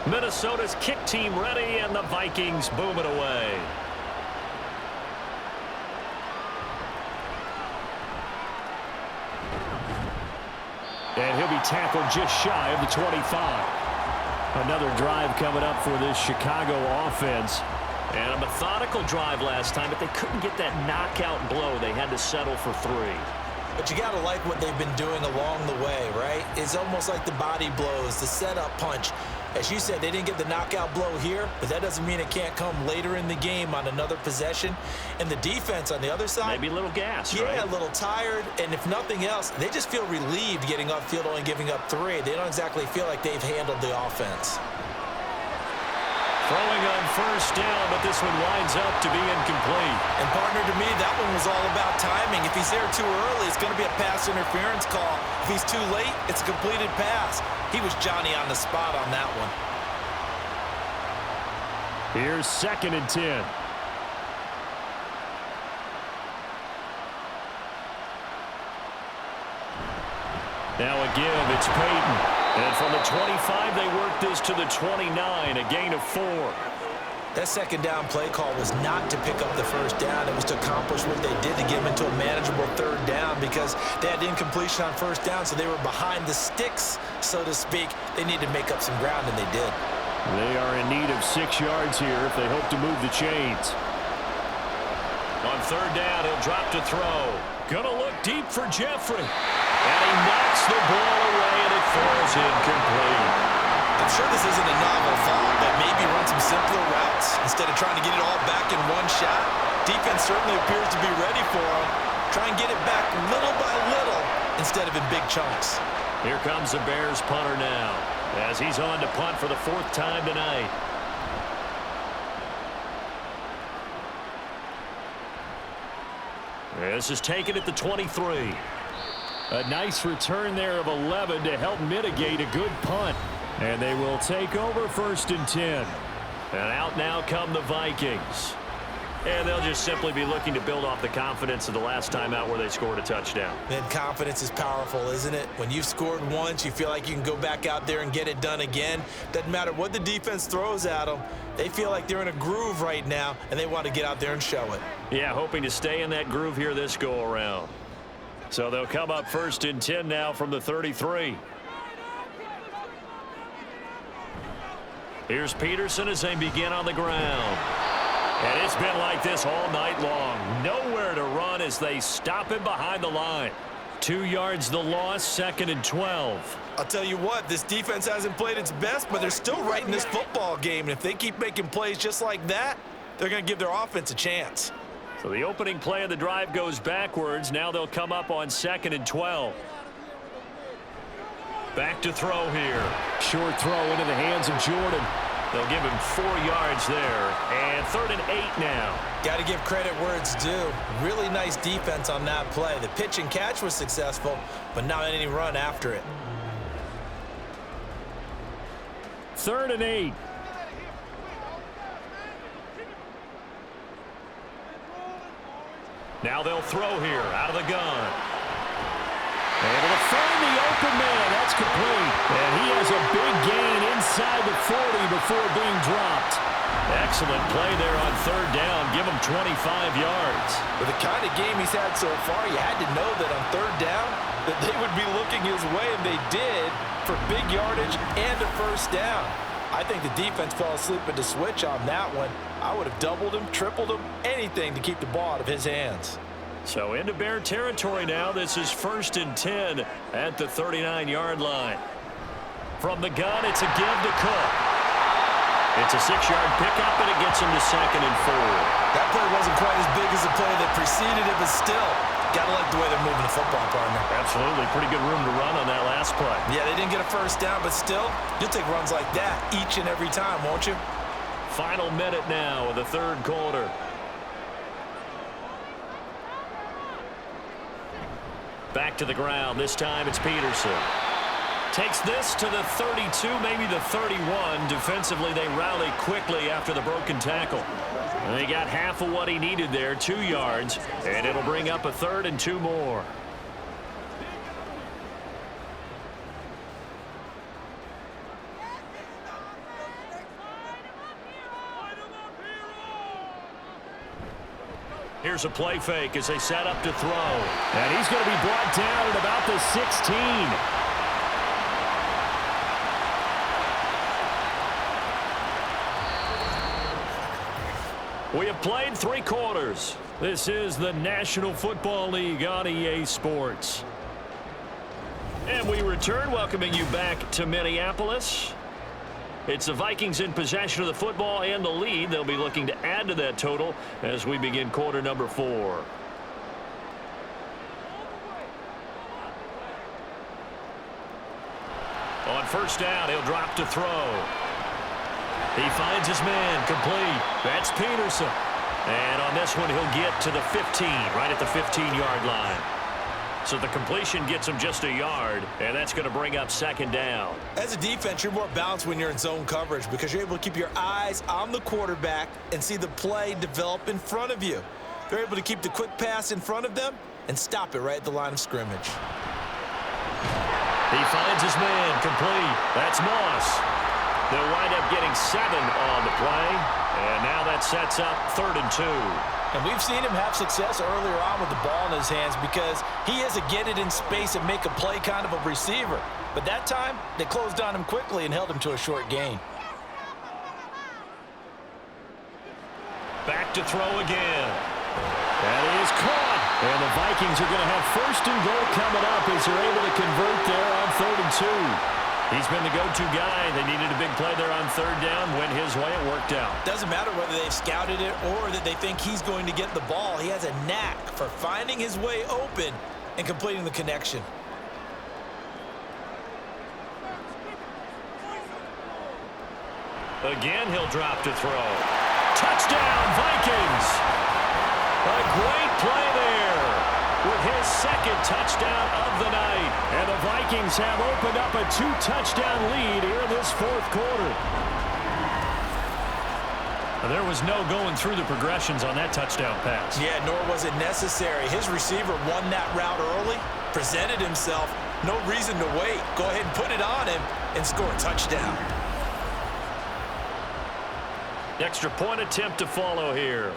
Minnesota's kick team ready, and the Vikings boom it away. And he'll be tackled just shy of the 25. Another drive coming up for this Chicago offense. And a methodical drive last time, but they couldn't get that knockout blow. They had to settle for 3. But you got to like what they've been doing along the way, right? It's almost like the body blows, the setup punch. As you said, they didn't get the knockout blow here, but that doesn't mean it can't come later in the game on another possession. And the defense on the other side, maybe a little gas, yeah, right? A little tired. And if nothing else, they just feel relieved getting upfield, only giving up 3. They don't exactly feel like they've handled the offense. Throwing on 1st down, but this one winds up to be incomplete. And partner, to me, that one was all about timing. If he's there too early, it's going to be a pass interference call. If he's too late, it's a completed pass. He was Johnny on the spot on that one. Here's 2nd and 10. Now a give, it's Peyton. And from the 25, they work this to the 29, a gain of 4. That 2nd down play call was not to pick up the 1st down. It was to accomplish what they did to get them into a manageable 3rd down because they had incompletion on 1st down, so they were behind the sticks, so to speak. They needed to make up some ground, and they did. They are in need of 6 yards here if they hope to move the chains. On 3rd down, he'll drop to throw. Gonna look deep for Jeffrey. And he knocks the ball away, and it falls incomplete. I'm sure this isn't a novel thought, but maybe run some simpler routes instead of trying to get it all back in one shot. Defense certainly appears to be ready for him. Try and get it back little by little instead of in big chunks. Here comes the Bears punter now as he's on to punt for the 4th time tonight. This is taken at the 23. A nice return there of 11 to help mitigate a good punt. And they will take over 1st and 10. And out now come the Vikings. And they'll just simply be looking to build off the confidence of the last time out where they scored a touchdown. And confidence is powerful, isn't it? When you've scored once, you feel like you can go back out there and get it done again. Doesn't matter what the defense throws at them. They feel like they're in a groove right now, and they want to get out there and show it. Yeah, hoping to stay in that groove here this go-around. So they'll come up 1st and 10 now from the 33. Here's Peterson as they begin on the ground. And it's been like this all night long. Nowhere to run as they stop him behind the line. 2 yards the loss, 2nd and 12. I'll tell you what, this defense hasn't played its best, but they're still right in this football game. And if they keep making plays just like that, they're going to give their offense a chance. So the opening play of the drive goes backwards. Now they'll come up on 2nd and 12. Back to throw here. Short throw into the hands of Jordan. They'll give him 4 yards there. And 3rd and 8 now. Got to give credit where it's due. Really nice defense on that play. The pitch and catch was successful, but not any run after it. 3rd and 8. Now they'll throw here out of the gun. Able to find the open man. That's complete. And he has a big gain inside the 40 before being dropped. Excellent play there on third down. Give him 25 yards. With the kind of game he's had so far, you had to know that on third down that they would be looking his way, and they did, for big yardage and a first down. I think the defense fell asleep at the switch on that one. I would have doubled him, tripled him, anything to keep the ball out of his hands. So into Bear territory now. This is 1st and 10 at the 39-yard line. From the gun, it's a give to Cook. It's a 6-yard pickup, and it gets him to 2nd and 4. That play wasn't quite as big as the play that preceded it, but still, got to like the way they're moving the football, partner. Absolutely. Pretty good room to run on that last play. Yeah, they didn't get a first down, but still, you'll take runs like that each and every time, won't you? Final minute now of the third quarter. Back to the ground. This time it's Peterson. Takes this to the 32, maybe the 31. Defensively, they rally quickly after the broken tackle. And they got half of what he needed there, 2 yards, and it'll bring up a 3rd and 2 more. Here's a play fake as they set up to throw. And he's going to be brought down at about the 16. We have played 3 quarters. This is the National Football League on EA Sports. And we return, welcoming you back to Minneapolis. It's the Vikings in possession of the football and the lead. They'll be looking to add to that total as we begin quarter number 4. On first down, he'll drop to throw. He finds his man, complete. That's Peterson. And on this one, he'll get to the 15, right at the 15-yard line. So the completion gets him just a yard, and that's going to bring up 2nd down. As a defense, you're more balanced when you're in zone coverage because you're able to keep your eyes on the quarterback and see the play develop in front of you. They're able to keep the quick pass in front of them and stop it right at the line of scrimmage. He finds his man, complete. That's Moss. They'll wind up getting 7 on the play, and now that sets up 3rd and 2. And we've seen him have success earlier on with the ball in his hands because he is a get it in space and make a play kind of a receiver. But that time, they closed on him quickly and held him to a short gain. Back to throw again. That is caught. And the Vikings are going to have 1st and goal coming up as they're able to convert there on 3rd and 2. He's been the go-to guy. They needed a big play there on 3rd down. Went his way. It worked out. Doesn't matter whether they've scouted it or that they think he's going to get the ball. He has a knack for finding his way open and completing the connection. Again, he'll drop to throw. Touchdown, Vikings! A great play there with his 2nd touchdown of the night. And the Vikings have opened up a 2-touchdown lead here in this 4th quarter. There was no going through the progressions on that touchdown pass. Yeah, nor was it necessary. His receiver won that route early, presented himself, no reason to wait. Go ahead and put it on him and score a touchdown. Extra point attempt to follow here.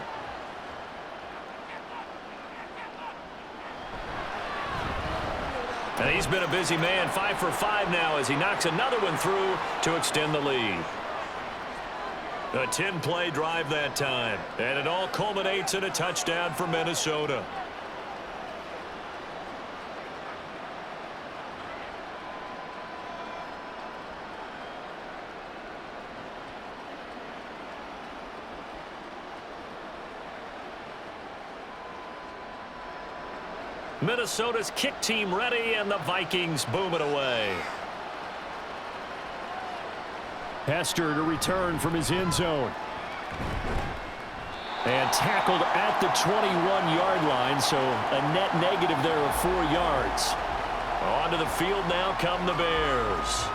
And he's been a busy man, 5 for 5 now as he knocks another one through to extend the lead. A 10-play drive that time, and it all culminates in a touchdown for Minnesota. Minnesota's kick team ready, and the Vikings boom it away. Hester to return from his end zone. And tackled at the 21-yard line, so a net negative there of 4 yards. Onto the field now come the Bears.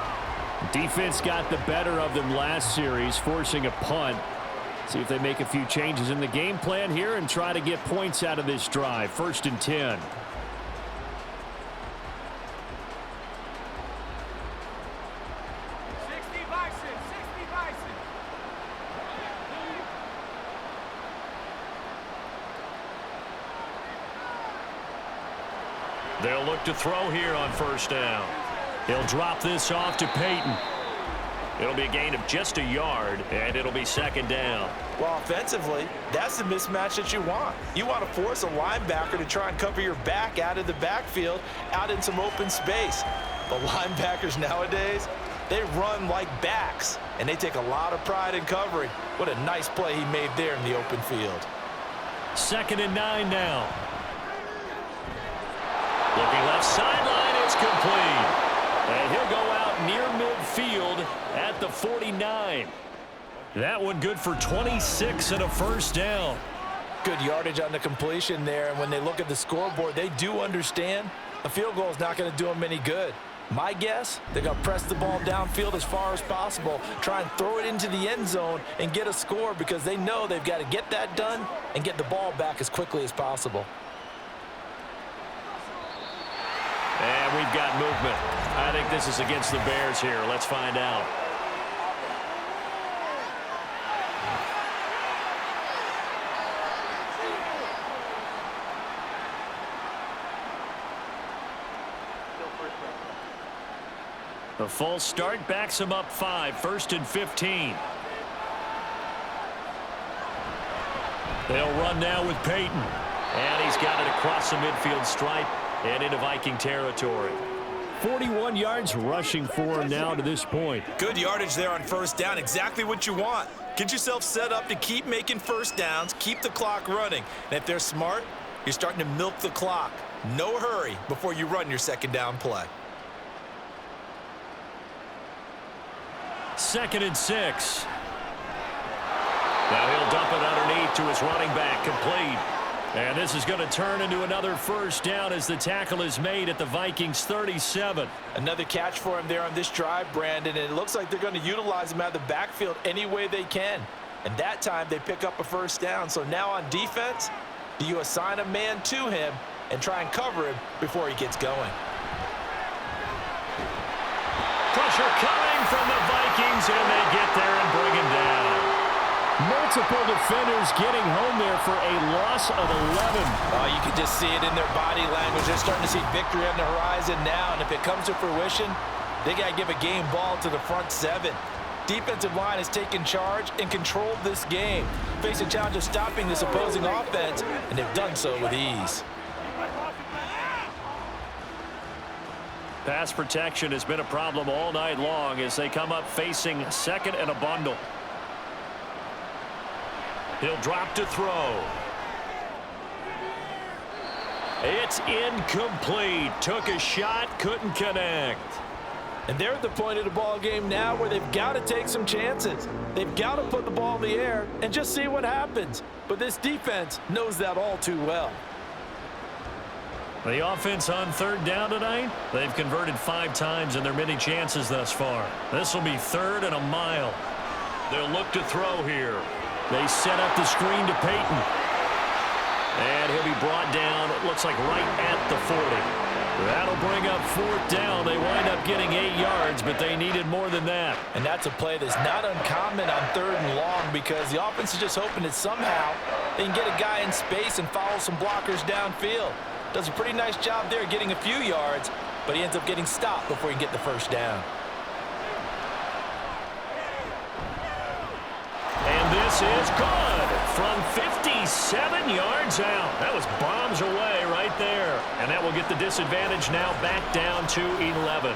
Defense got the better of them last series, forcing a punt. See if they make a few changes in the game plan here and try to get points out of this drive. 1st and 10. They'll look to throw here on first down. He'll drop this off to Peyton. It'll be a gain of just a yard, and it'll be second down. Well, offensively, that's the mismatch that you want. You want to force a linebacker to try and cover your back out of the backfield, out in some open space. But linebackers nowadays, they run like backs, and they take a lot of pride in covering. What a nice play he made there in the open field. 2nd and 9 now. Looking left sideline, it's complete. And he'll go out near midfield at the 49. That one good for 26 and a first down. Good yardage on the completion there, and when they look at the scoreboard, they do understand a field goal is not going to do them any good. My guess, they're going to press the ball downfield as far as possible, try and throw it into the end zone and get a score because they know they've got to get that done and get the ball back as quickly as possible. And we've got movement. I think this is against the Bears here. Let's find out. The false start backs him up 5, 1st and 15. They'll run now with Peyton. And he's got it across the midfield stripe and into Viking territory. 41 yards rushing for him now to this point. Good yardage there on first down. Exactly what you want. Get yourself set up to keep making first downs, keep the clock running. And if they're smart, you're starting to milk the clock. No hurry before you run your second down play. 2nd and 6. Now he'll dump it underneath to his running back, complete. And this is going to turn into another first down as the tackle is made at the Vikings 37. Another catch for him there on this drive, Brandon, and it looks like they're going to utilize him out of the backfield any way they can. And that time they pick up a first down. So now on defense, do you assign a man to him and try and cover him before he gets going? Pressure coming from the Vikings, and they get there and bring him down. Multiple defenders getting home there for a loss of 11. Oh, you can just see it in their body language. They're starting to see victory on the horizon now, and if it comes to fruition, they got to give a game ball to the front 7. Defensive line has taken charge and controlled this game, facing a challenge of stopping this opposing offense, and they've done so with ease. Pass protection has been a problem all night long as they come up facing second and a bundle. He'll drop to throw. It's incomplete. Took a shot, couldn't connect. And they're at the point of the ball game now where they've got to take some chances. They've got to put the ball in the air and just see what happens. But this defense knows that all too well. The offense on 3rd down tonight, they've converted 5 times in their many chances thus far. This will be 3rd and a mile. They'll look to throw here. They set up the screen to Peyton. And he'll be brought down, it looks like right at the 40. That'll bring up 4th down. They wind up getting 8 yards, but they needed more than that. And that's a play that's not uncommon on 3rd and long because the offense is just hoping that somehow they can get a guy in space and follow some blockers downfield. Does a pretty nice job there getting a few yards, but he ends up getting stopped before he can get the first down. And this is good from 57 yards out. That was bombs away right there. And that will get the disadvantage now back down to 11.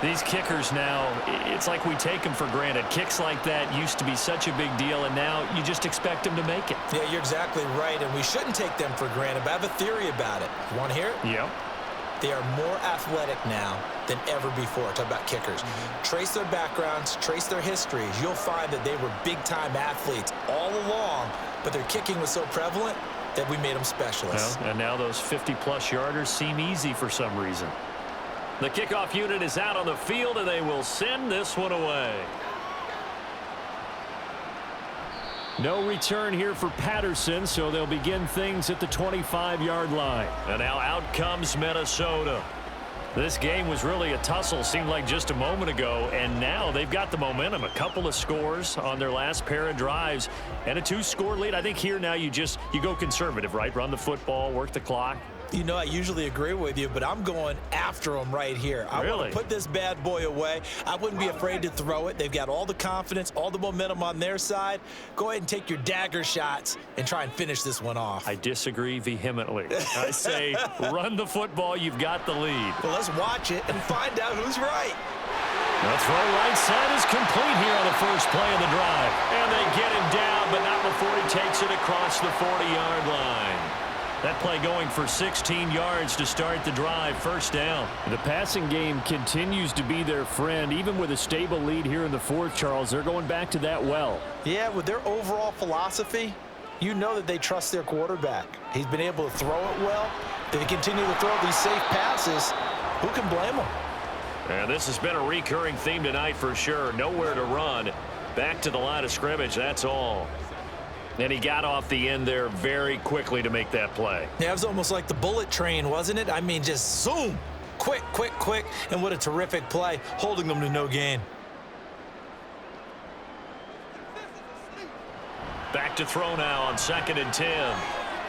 These kickers now, it's like we take them for granted. Kicks like that used to be such a big deal, and now you just expect them to make it. Yeah, you're exactly right, and we shouldn't take them for granted, but I have a theory about it. You want to hear it? Yep. They are more athletic now than ever before. Talk about kickers. Trace their backgrounds, trace their histories. You'll find that they were big-time athletes all along, but their kicking was so prevalent that we made them specialists. Well, and now those 50-plus yarders seem easy for some reason. The kickoff unit is out on the field, and they will send this one away. No return here for Patterson, so they'll begin things at the 25-yard line. And now out comes Minnesota. This game was really a tussle, seemed like just a moment ago, and now they've got the momentum. A couple of scores on their last pair of drives and a 2-score lead. I think here now you go conservative, right? Run the football, work the clock. You know, I usually agree with you, but I'm going after him right here. I want to put this bad boy away. I wouldn't be afraid to throw it. They've got all the confidence, all the momentum on their side. Go ahead and take your dagger shots and try and finish this one off. I disagree vehemently. I say run the football. You've got the lead. Well, let's watch it and find out who's right. The throw right side is complete here on the first play of the drive. And they get him down, but not before he takes it across the 40-yard line. That play going for 16 yards to start the drive, first down. The passing game continues to be their friend. Even with a stable lead here in the fourth, Charles, they're going back to that well. Yeah, with their overall philosophy, you know that they trust their quarterback. He's been able to throw it well. If they continue to throw these safe passes, who can blame them? And this has been a recurring theme tonight for sure. Nowhere to run. Back to the line of scrimmage, that's all. And he got off the end there very quickly to make that play. Yeah, it was almost like the bullet train, wasn't it? I mean, just zoom. Quick, quick, quick. And what a terrific play, holding them to no gain. Back to throw now on 2nd and 10.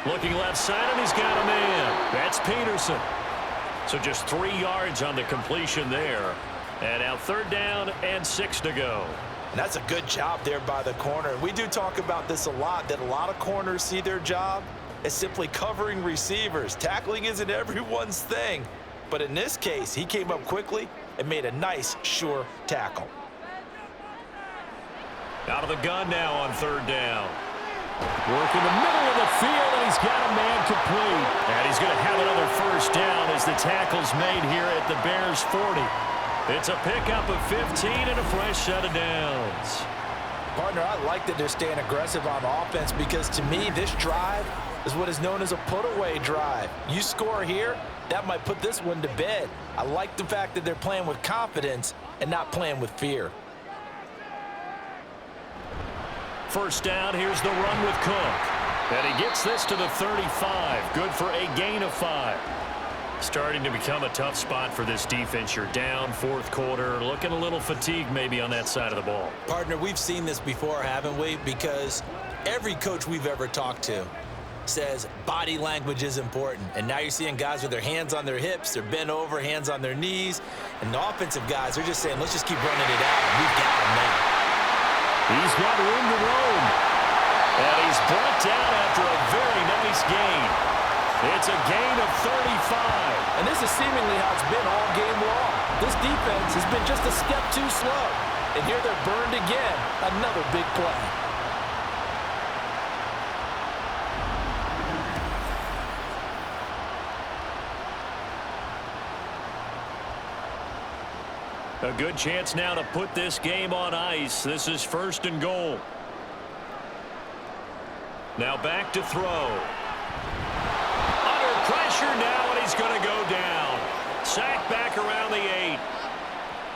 Looking left side, and he's got a man. That's Peterson. So just 3 yards on the completion there. And now 3rd down and 6 to go. And that's a good job there by the corner. We do talk about this a lot, that a lot of corners see their job as simply covering receivers. Tackling isn't everyone's thing. But in this case, he came up quickly and made a nice, sure tackle. Out of the gun now on 3rd down. Work in the middle of the field, and he's got a man complete. And he's going to have another first down as the tackle's made here at the Bears 40. It's a pickup of 15 and a fresh set of downs. Partner, I like that they're staying aggressive on offense because to me, this drive is what is known as a put-away drive. You score here, that might put this one to bed. I like the fact that they're playing with confidence and not playing with fear. First down, here's the run with Cook. And he gets this to the 35. Good for a gain of 5. Starting to become a tough spot for this defense. You're down 4th quarter, looking a little fatigued maybe on that side of the ball. Partner, we've seen this before, haven't we? Because every coach we've ever talked to says body language is important. And now you're seeing guys with their hands on their hips, they're bent over, hands on their knees. And the offensive guys, they're just saying, let's just keep running it out. We've got him now. He's got room to roam. And he's brought down after a very nice gain. It's a gain of 35. And this is seemingly how it's been all game long. This defense has been just a step too slow. And here they're burned again. Another big play. A good chance now to put this game on ice. This is 1st and goal. Now back to throw. Pressure now, and he's going to go down. Sacked back around the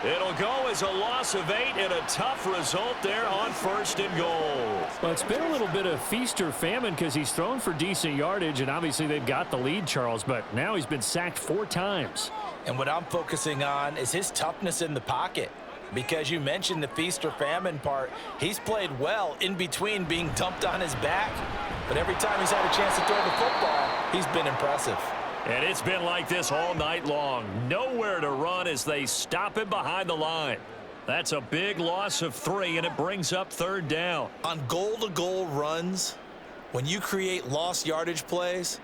8. It'll go as a loss of 8 and a tough result there on 1st and goal. Well, it's been a little bit of feast or famine because he's thrown for decent yardage, and obviously they've got the lead, Charles, but now he's been sacked 4 times. And what I'm focusing on is his toughness in the pocket. Because you mentioned the feast or famine part, he's played well in between being dumped on his back. But every time he's had a chance to throw the football, he's been impressive. And it's been like this all night long. Nowhere to run as they stop him behind the line. That's a big loss of 3, and it brings up 3rd down. On goal-to-goal runs, when you create lost yardage plays,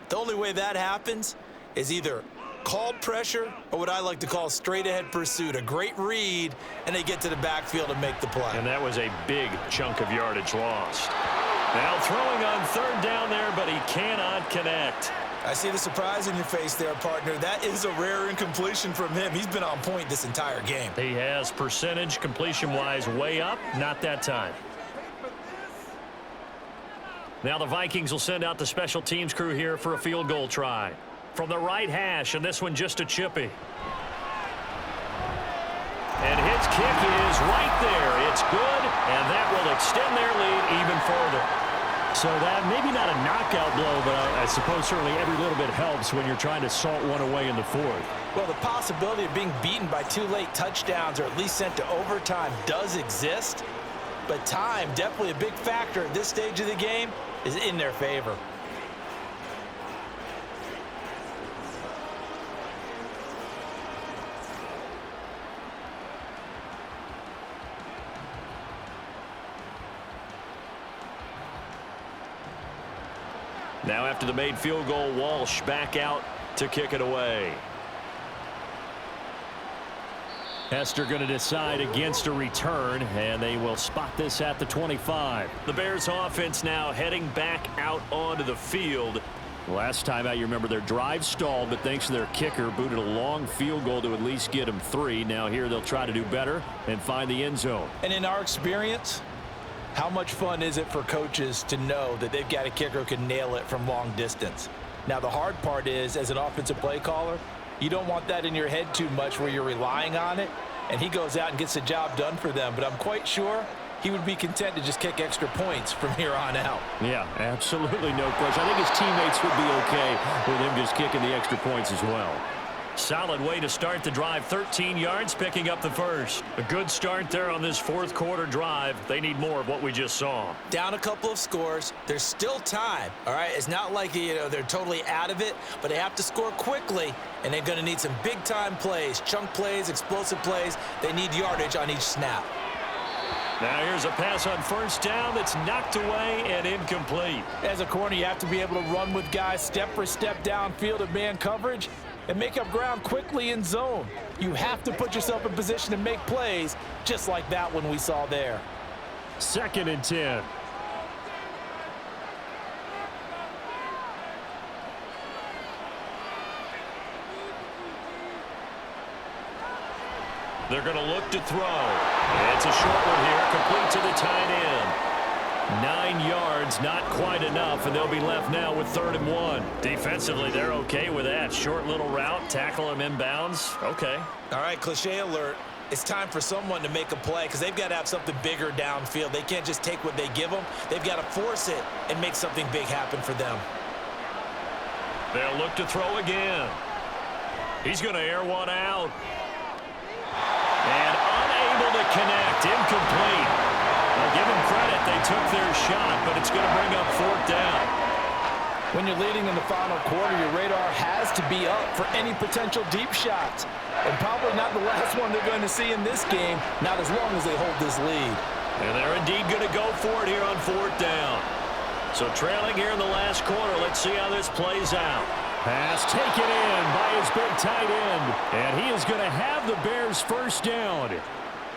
the only way that happens is either called pressure or what I like to call straight-ahead pursuit. A great read, and they get to the backfield and make the play. And that was a big chunk of yardage lost. Now throwing on 3rd down there, but he cannot connect. I see the surprise in your face there, partner. That is a rare incompletion from him. He's been on point this entire game. He has percentage completion-wise way up. Not that time. Now the Vikings will send out the special teams crew here for a field goal try. From the right hash, and this one just a chippy. And his kick is right there. It's good, and that will extend their lead even further. So that maybe not a knockout blow, but I suppose certainly every little bit helps when you're trying to salt one away in the 4th. Well, the possibility of being beaten by 2 late touchdowns or at least sent to overtime does exist. But time, definitely a big factor at this stage of the game, is in their favor. Now after the made field goal, Walsh back out to kick it away. Hester going to decide against a return, and they will spot this at the 25. The Bears offense now heading back out onto the field. Last time out, you remember their drive stalled, but thanks to their kicker, booted a long field goal to at least get them 3. Now here they'll try to do better and find the end zone. And in our experience, how much fun is it for coaches to know that they've got a kicker who can nail it from long distance? Now the hard part is, as an offensive play caller, you don't want that in your head too much where you're relying on it, and he goes out and gets the job done for them. But I'm quite sure he would be content to just kick extra points from here on out. Yeah, absolutely no question. I think his teammates would be okay with him just kicking the extra points as well. Solid way to start the drive. 13 yards, picking up the first. A good start there on this fourth quarter drive. They need more of what we just saw. Down a couple of scores. There's still time, all right? It's not like, they're totally out of it, but they have to score quickly, and they're going to need some big-time plays, chunk plays, explosive plays. They need yardage on each snap. Now here's a pass on first down that's knocked away and incomplete. As a corner, you have to be able to run with guys step for step downfield of man coverage and make up ground quickly in zone. You have to put yourself in position to make plays, just like that one we saw there. 2nd and 10. They're going to look to throw. It's a short one here, complete to the tight end. 9 yards, not quite enough, and they'll be left now with 3rd and 1. Defensively, they're okay with that. Short little route, tackle him inbounds. Okay. All right, cliche alert. It's time for someone to make a play because they've got to have something bigger downfield. They can't just take what they give them. They've got to force it and make something big happen for them. They'll look to throw again. He's going to air one out. And unable to connect. Incomplete. I'll give them credit. They took their shot, but it's going to bring up 4th down. When you're leading in the final quarter, your radar has to be up for any potential deep shots. And probably not the last one they're going to see in this game, not as long as they hold this lead. And they're indeed going to go for it here on 4th down. So trailing here in the last quarter, let's see how this plays out. Pass taken in by his big tight end. And he is going to have the Bears first down.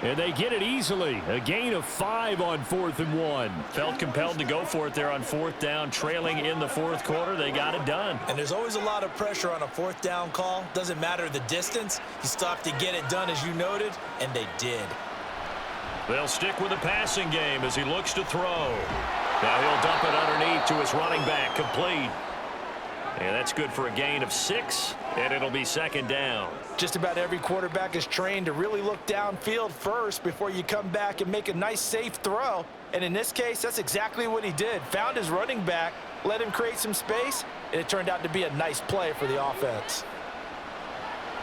And they get it easily. A gain of 5 on 4th and 1. Felt compelled to go for it there on 4th down. Trailing in the 4th quarter. They got it done. And there's always a lot of pressure on a 4th down call. Doesn't matter the distance. You still have to get it done, as you noted, and they did. They'll stick with the passing game as he looks to throw. Now he'll dump it underneath to his running back. Complete. And that's good for a gain of 6, and it'll be 2nd down. Just about every quarterback is trained to really look downfield first before you come back and make a nice, safe throw. And in this case, that's exactly what he did. Found his running back, let him create some space, and it turned out to be a nice play for the offense.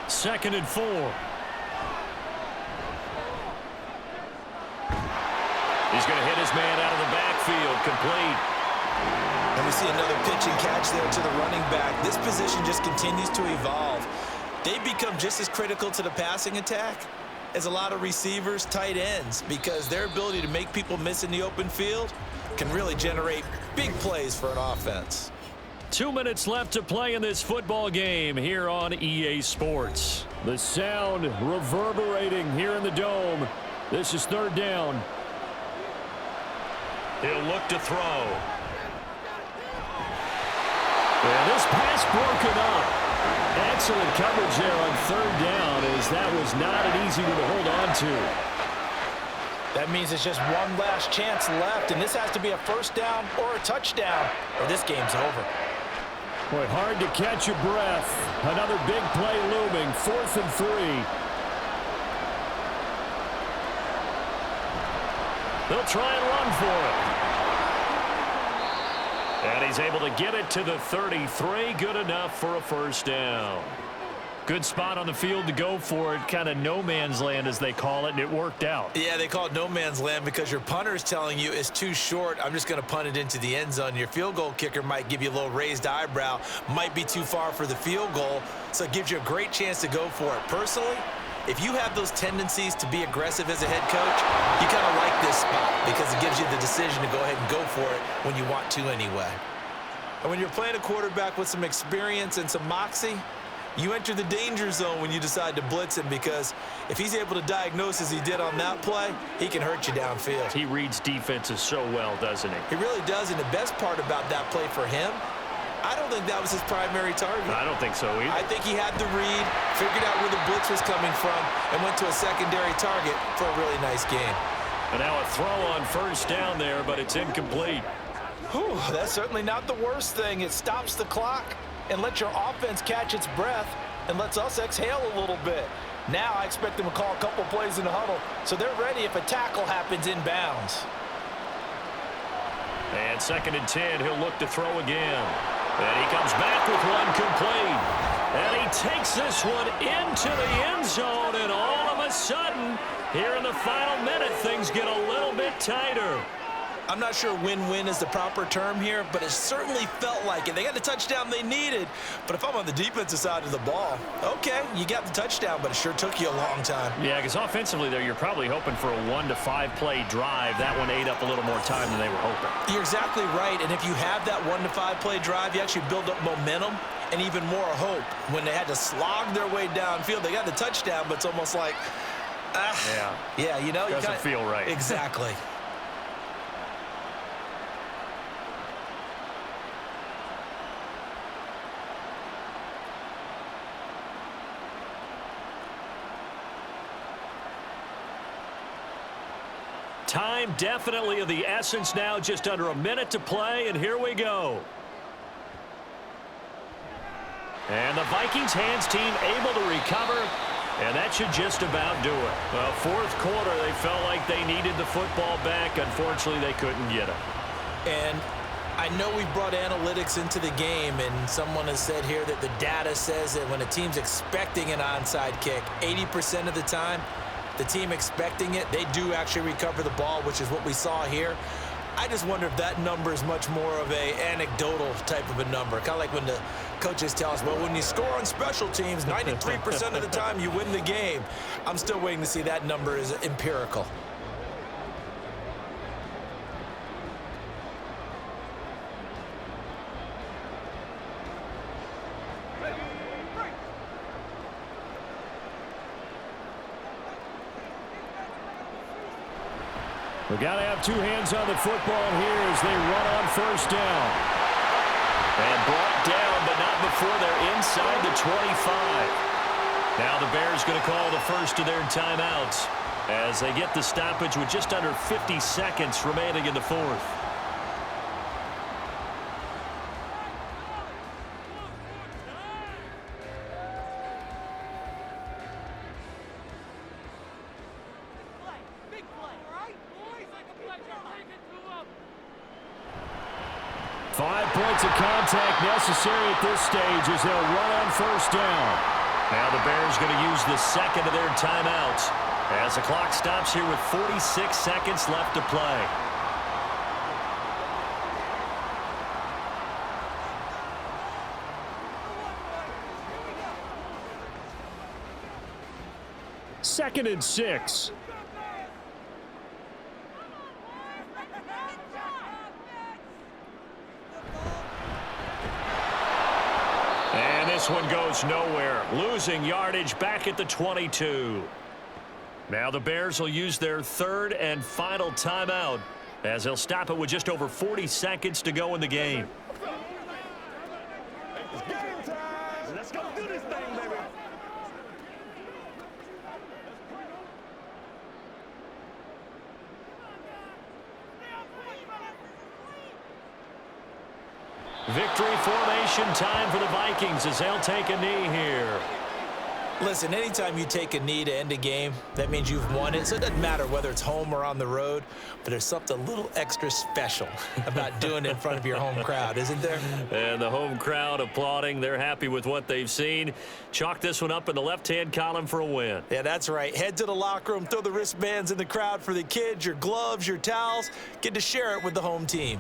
2nd and 4. He's going to hit his man out of the backfield. Complete. And we see another pitch and catch there to the running back. This position just continues to evolve. They become just as critical to the passing attack as a lot of receivers, tight ends, because their ability to make people miss in the open field can really generate big plays for an offense. 2 minutes left to play in this football game here on EA Sports. The sound reverberating here in the dome. This is 3rd down. He'll look to throw. And this pass broken up. Excellent coverage there on 3rd down, as that was not an easy one to hold on to. That means it's just one last chance left, and this has to be a 1st down or a touchdown, or this game's over. Boy, hard to catch your breath. Another big play looming. 4th and 3. They'll try and run for it. And he's able to get it to the 33. Good enough for a 1st down. Good spot on the field to go for it. Kind of no man's land, as they call it, and it worked out. Yeah, they call it no man's land because your punter is telling you it's too short. I'm just going to punt it into the end zone. Your field goal kicker might give you a little raised eyebrow. Might be too far for the field goal, so it gives you a great chance to go for it. Personally, if you have those tendencies to be aggressive as a head coach, you kind of like this spot because it gives you the decision to go ahead and go for it when you want to anyway. And when you're playing a quarterback with some experience and some moxie, you enter the danger zone when you decide to blitz him, because if he's able to diagnose as he did on that play, he can hurt you downfield. He reads defenses so well, doesn't he? He really does, and the best part about that play for him, I don't think that was his primary target. I don't think so either. I think he had the read, figured out where the blitz was coming from, and went to a secondary target for a really nice gain. And now a throw on first down there, but it's incomplete. Whew, that's certainly not the worst thing. It stops the clock and lets your offense catch its breath and lets us exhale a little bit. Now I expect them to call a couple plays in the huddle, so they're ready if a tackle happens inbounds. And 2nd and 10, he'll look to throw again. And he comes back with one complete. And he takes this one into the end zone, and all of a sudden, here in the final minute, things get a little bit tighter. I'm not sure win-win is the proper term here, but it certainly felt like it. They got the touchdown they needed, but if I'm on the defensive side of the ball, okay, you got the touchdown, but it sure took you a long time. Yeah, because offensively there, you're probably hoping for a 1 to 5 play drive. That one ate up a little more time than they were hoping. You're exactly right, and if you have that 1 to 5 play drive, you actually build up momentum and even more hope. When they had to slog their way downfield, they got the touchdown, but it's almost like, yeah, you know. Doesn't feel right. Exactly. Time definitely of the essence now, just under a minute to play, and here we go. And the Vikings hands team able to recover, and that should just about do it. Well, 4th quarter, they felt like they needed the football back. Unfortunately, they couldn't get it. And I know we brought analytics into the game, and someone has said here that the data says that when a team's expecting an onside kick, 80% of the time, the team expecting it, they do actually recover the ball, which is what we saw here. I just wonder if that number is much more of a anecdotal type of a number. Kind of like when the coaches tell us, well, when you score on special teams, 93% of the time you win the game. I'm still waiting to see that number is empirical. We got to have 2 hands on the football here as they run on first down. And brought down, but not before they're inside the 25. Now the Bears going to call the first of their timeouts as they get the stoppage with just under 50 seconds remaining in the 4th. Contact necessary at this stage as they'll run on first down. Now the Bears going to use the 2nd of their timeouts as the clock stops here with 46 seconds left to play. Second and 6. This one goes nowhere, losing yardage back at the 22. Now the Bears will use their 3rd and final timeout as they'll stop it with just over 40 seconds to go in the game. It's game time. Let's go do this thing, baby. Victory formation time for the Vikings as they'll take a knee here. Listen, anytime you take a knee to end a game, that means you've won it. So it doesn't matter whether it's home or on the road, but there's something a little extra special about doing it in front of your home crowd, isn't there? And the home crowd applauding. They're happy with what they've seen. Chalk this one up in the left-hand column for a win. Yeah, that's right. Head to the locker room, throw the wristbands in the crowd for the kids, your gloves, your towels. Get to share it with the home team.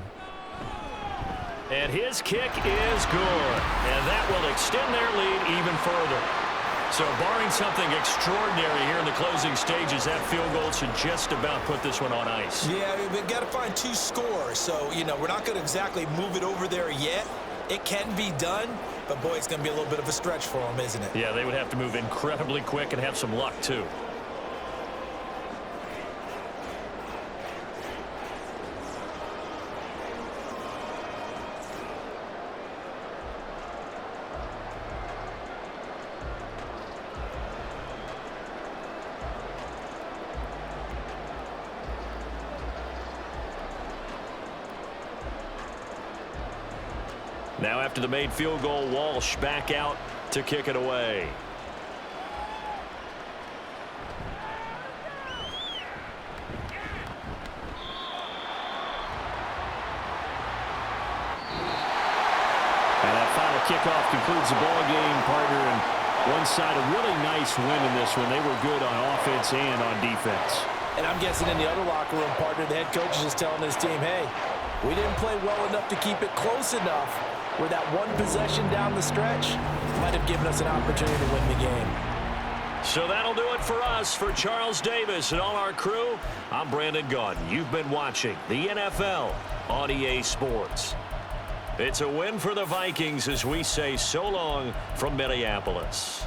And his kick is good. And that will extend their lead even further. So barring something extraordinary here in the closing stages, that field goal should just about put this one on ice. Yeah, we've got to find 2 scores. So, you know, we're not going to exactly move it over there yet. It can be done, but boy, it's going to be a little bit of a stretch for them, isn't it? Yeah, they would have to move incredibly quick and have some luck, too. Now after the made field goal, Walsh back out to kick it away. And that final kickoff concludes the ball game, partner. And one side a really nice win in this one. They were good on offense and on defense. And I'm guessing in the other locker room, partner, the head coach is just telling his team, hey, we didn't play well enough to keep it close enough where that one possession down the stretch might have given us an opportunity to win the game. So that'll do it for us. For Charles Davis and all our crew, I'm Brandon Gunn. You've been watching the NFL on EA Sports. It's a win for the Vikings as we say so long from Minneapolis.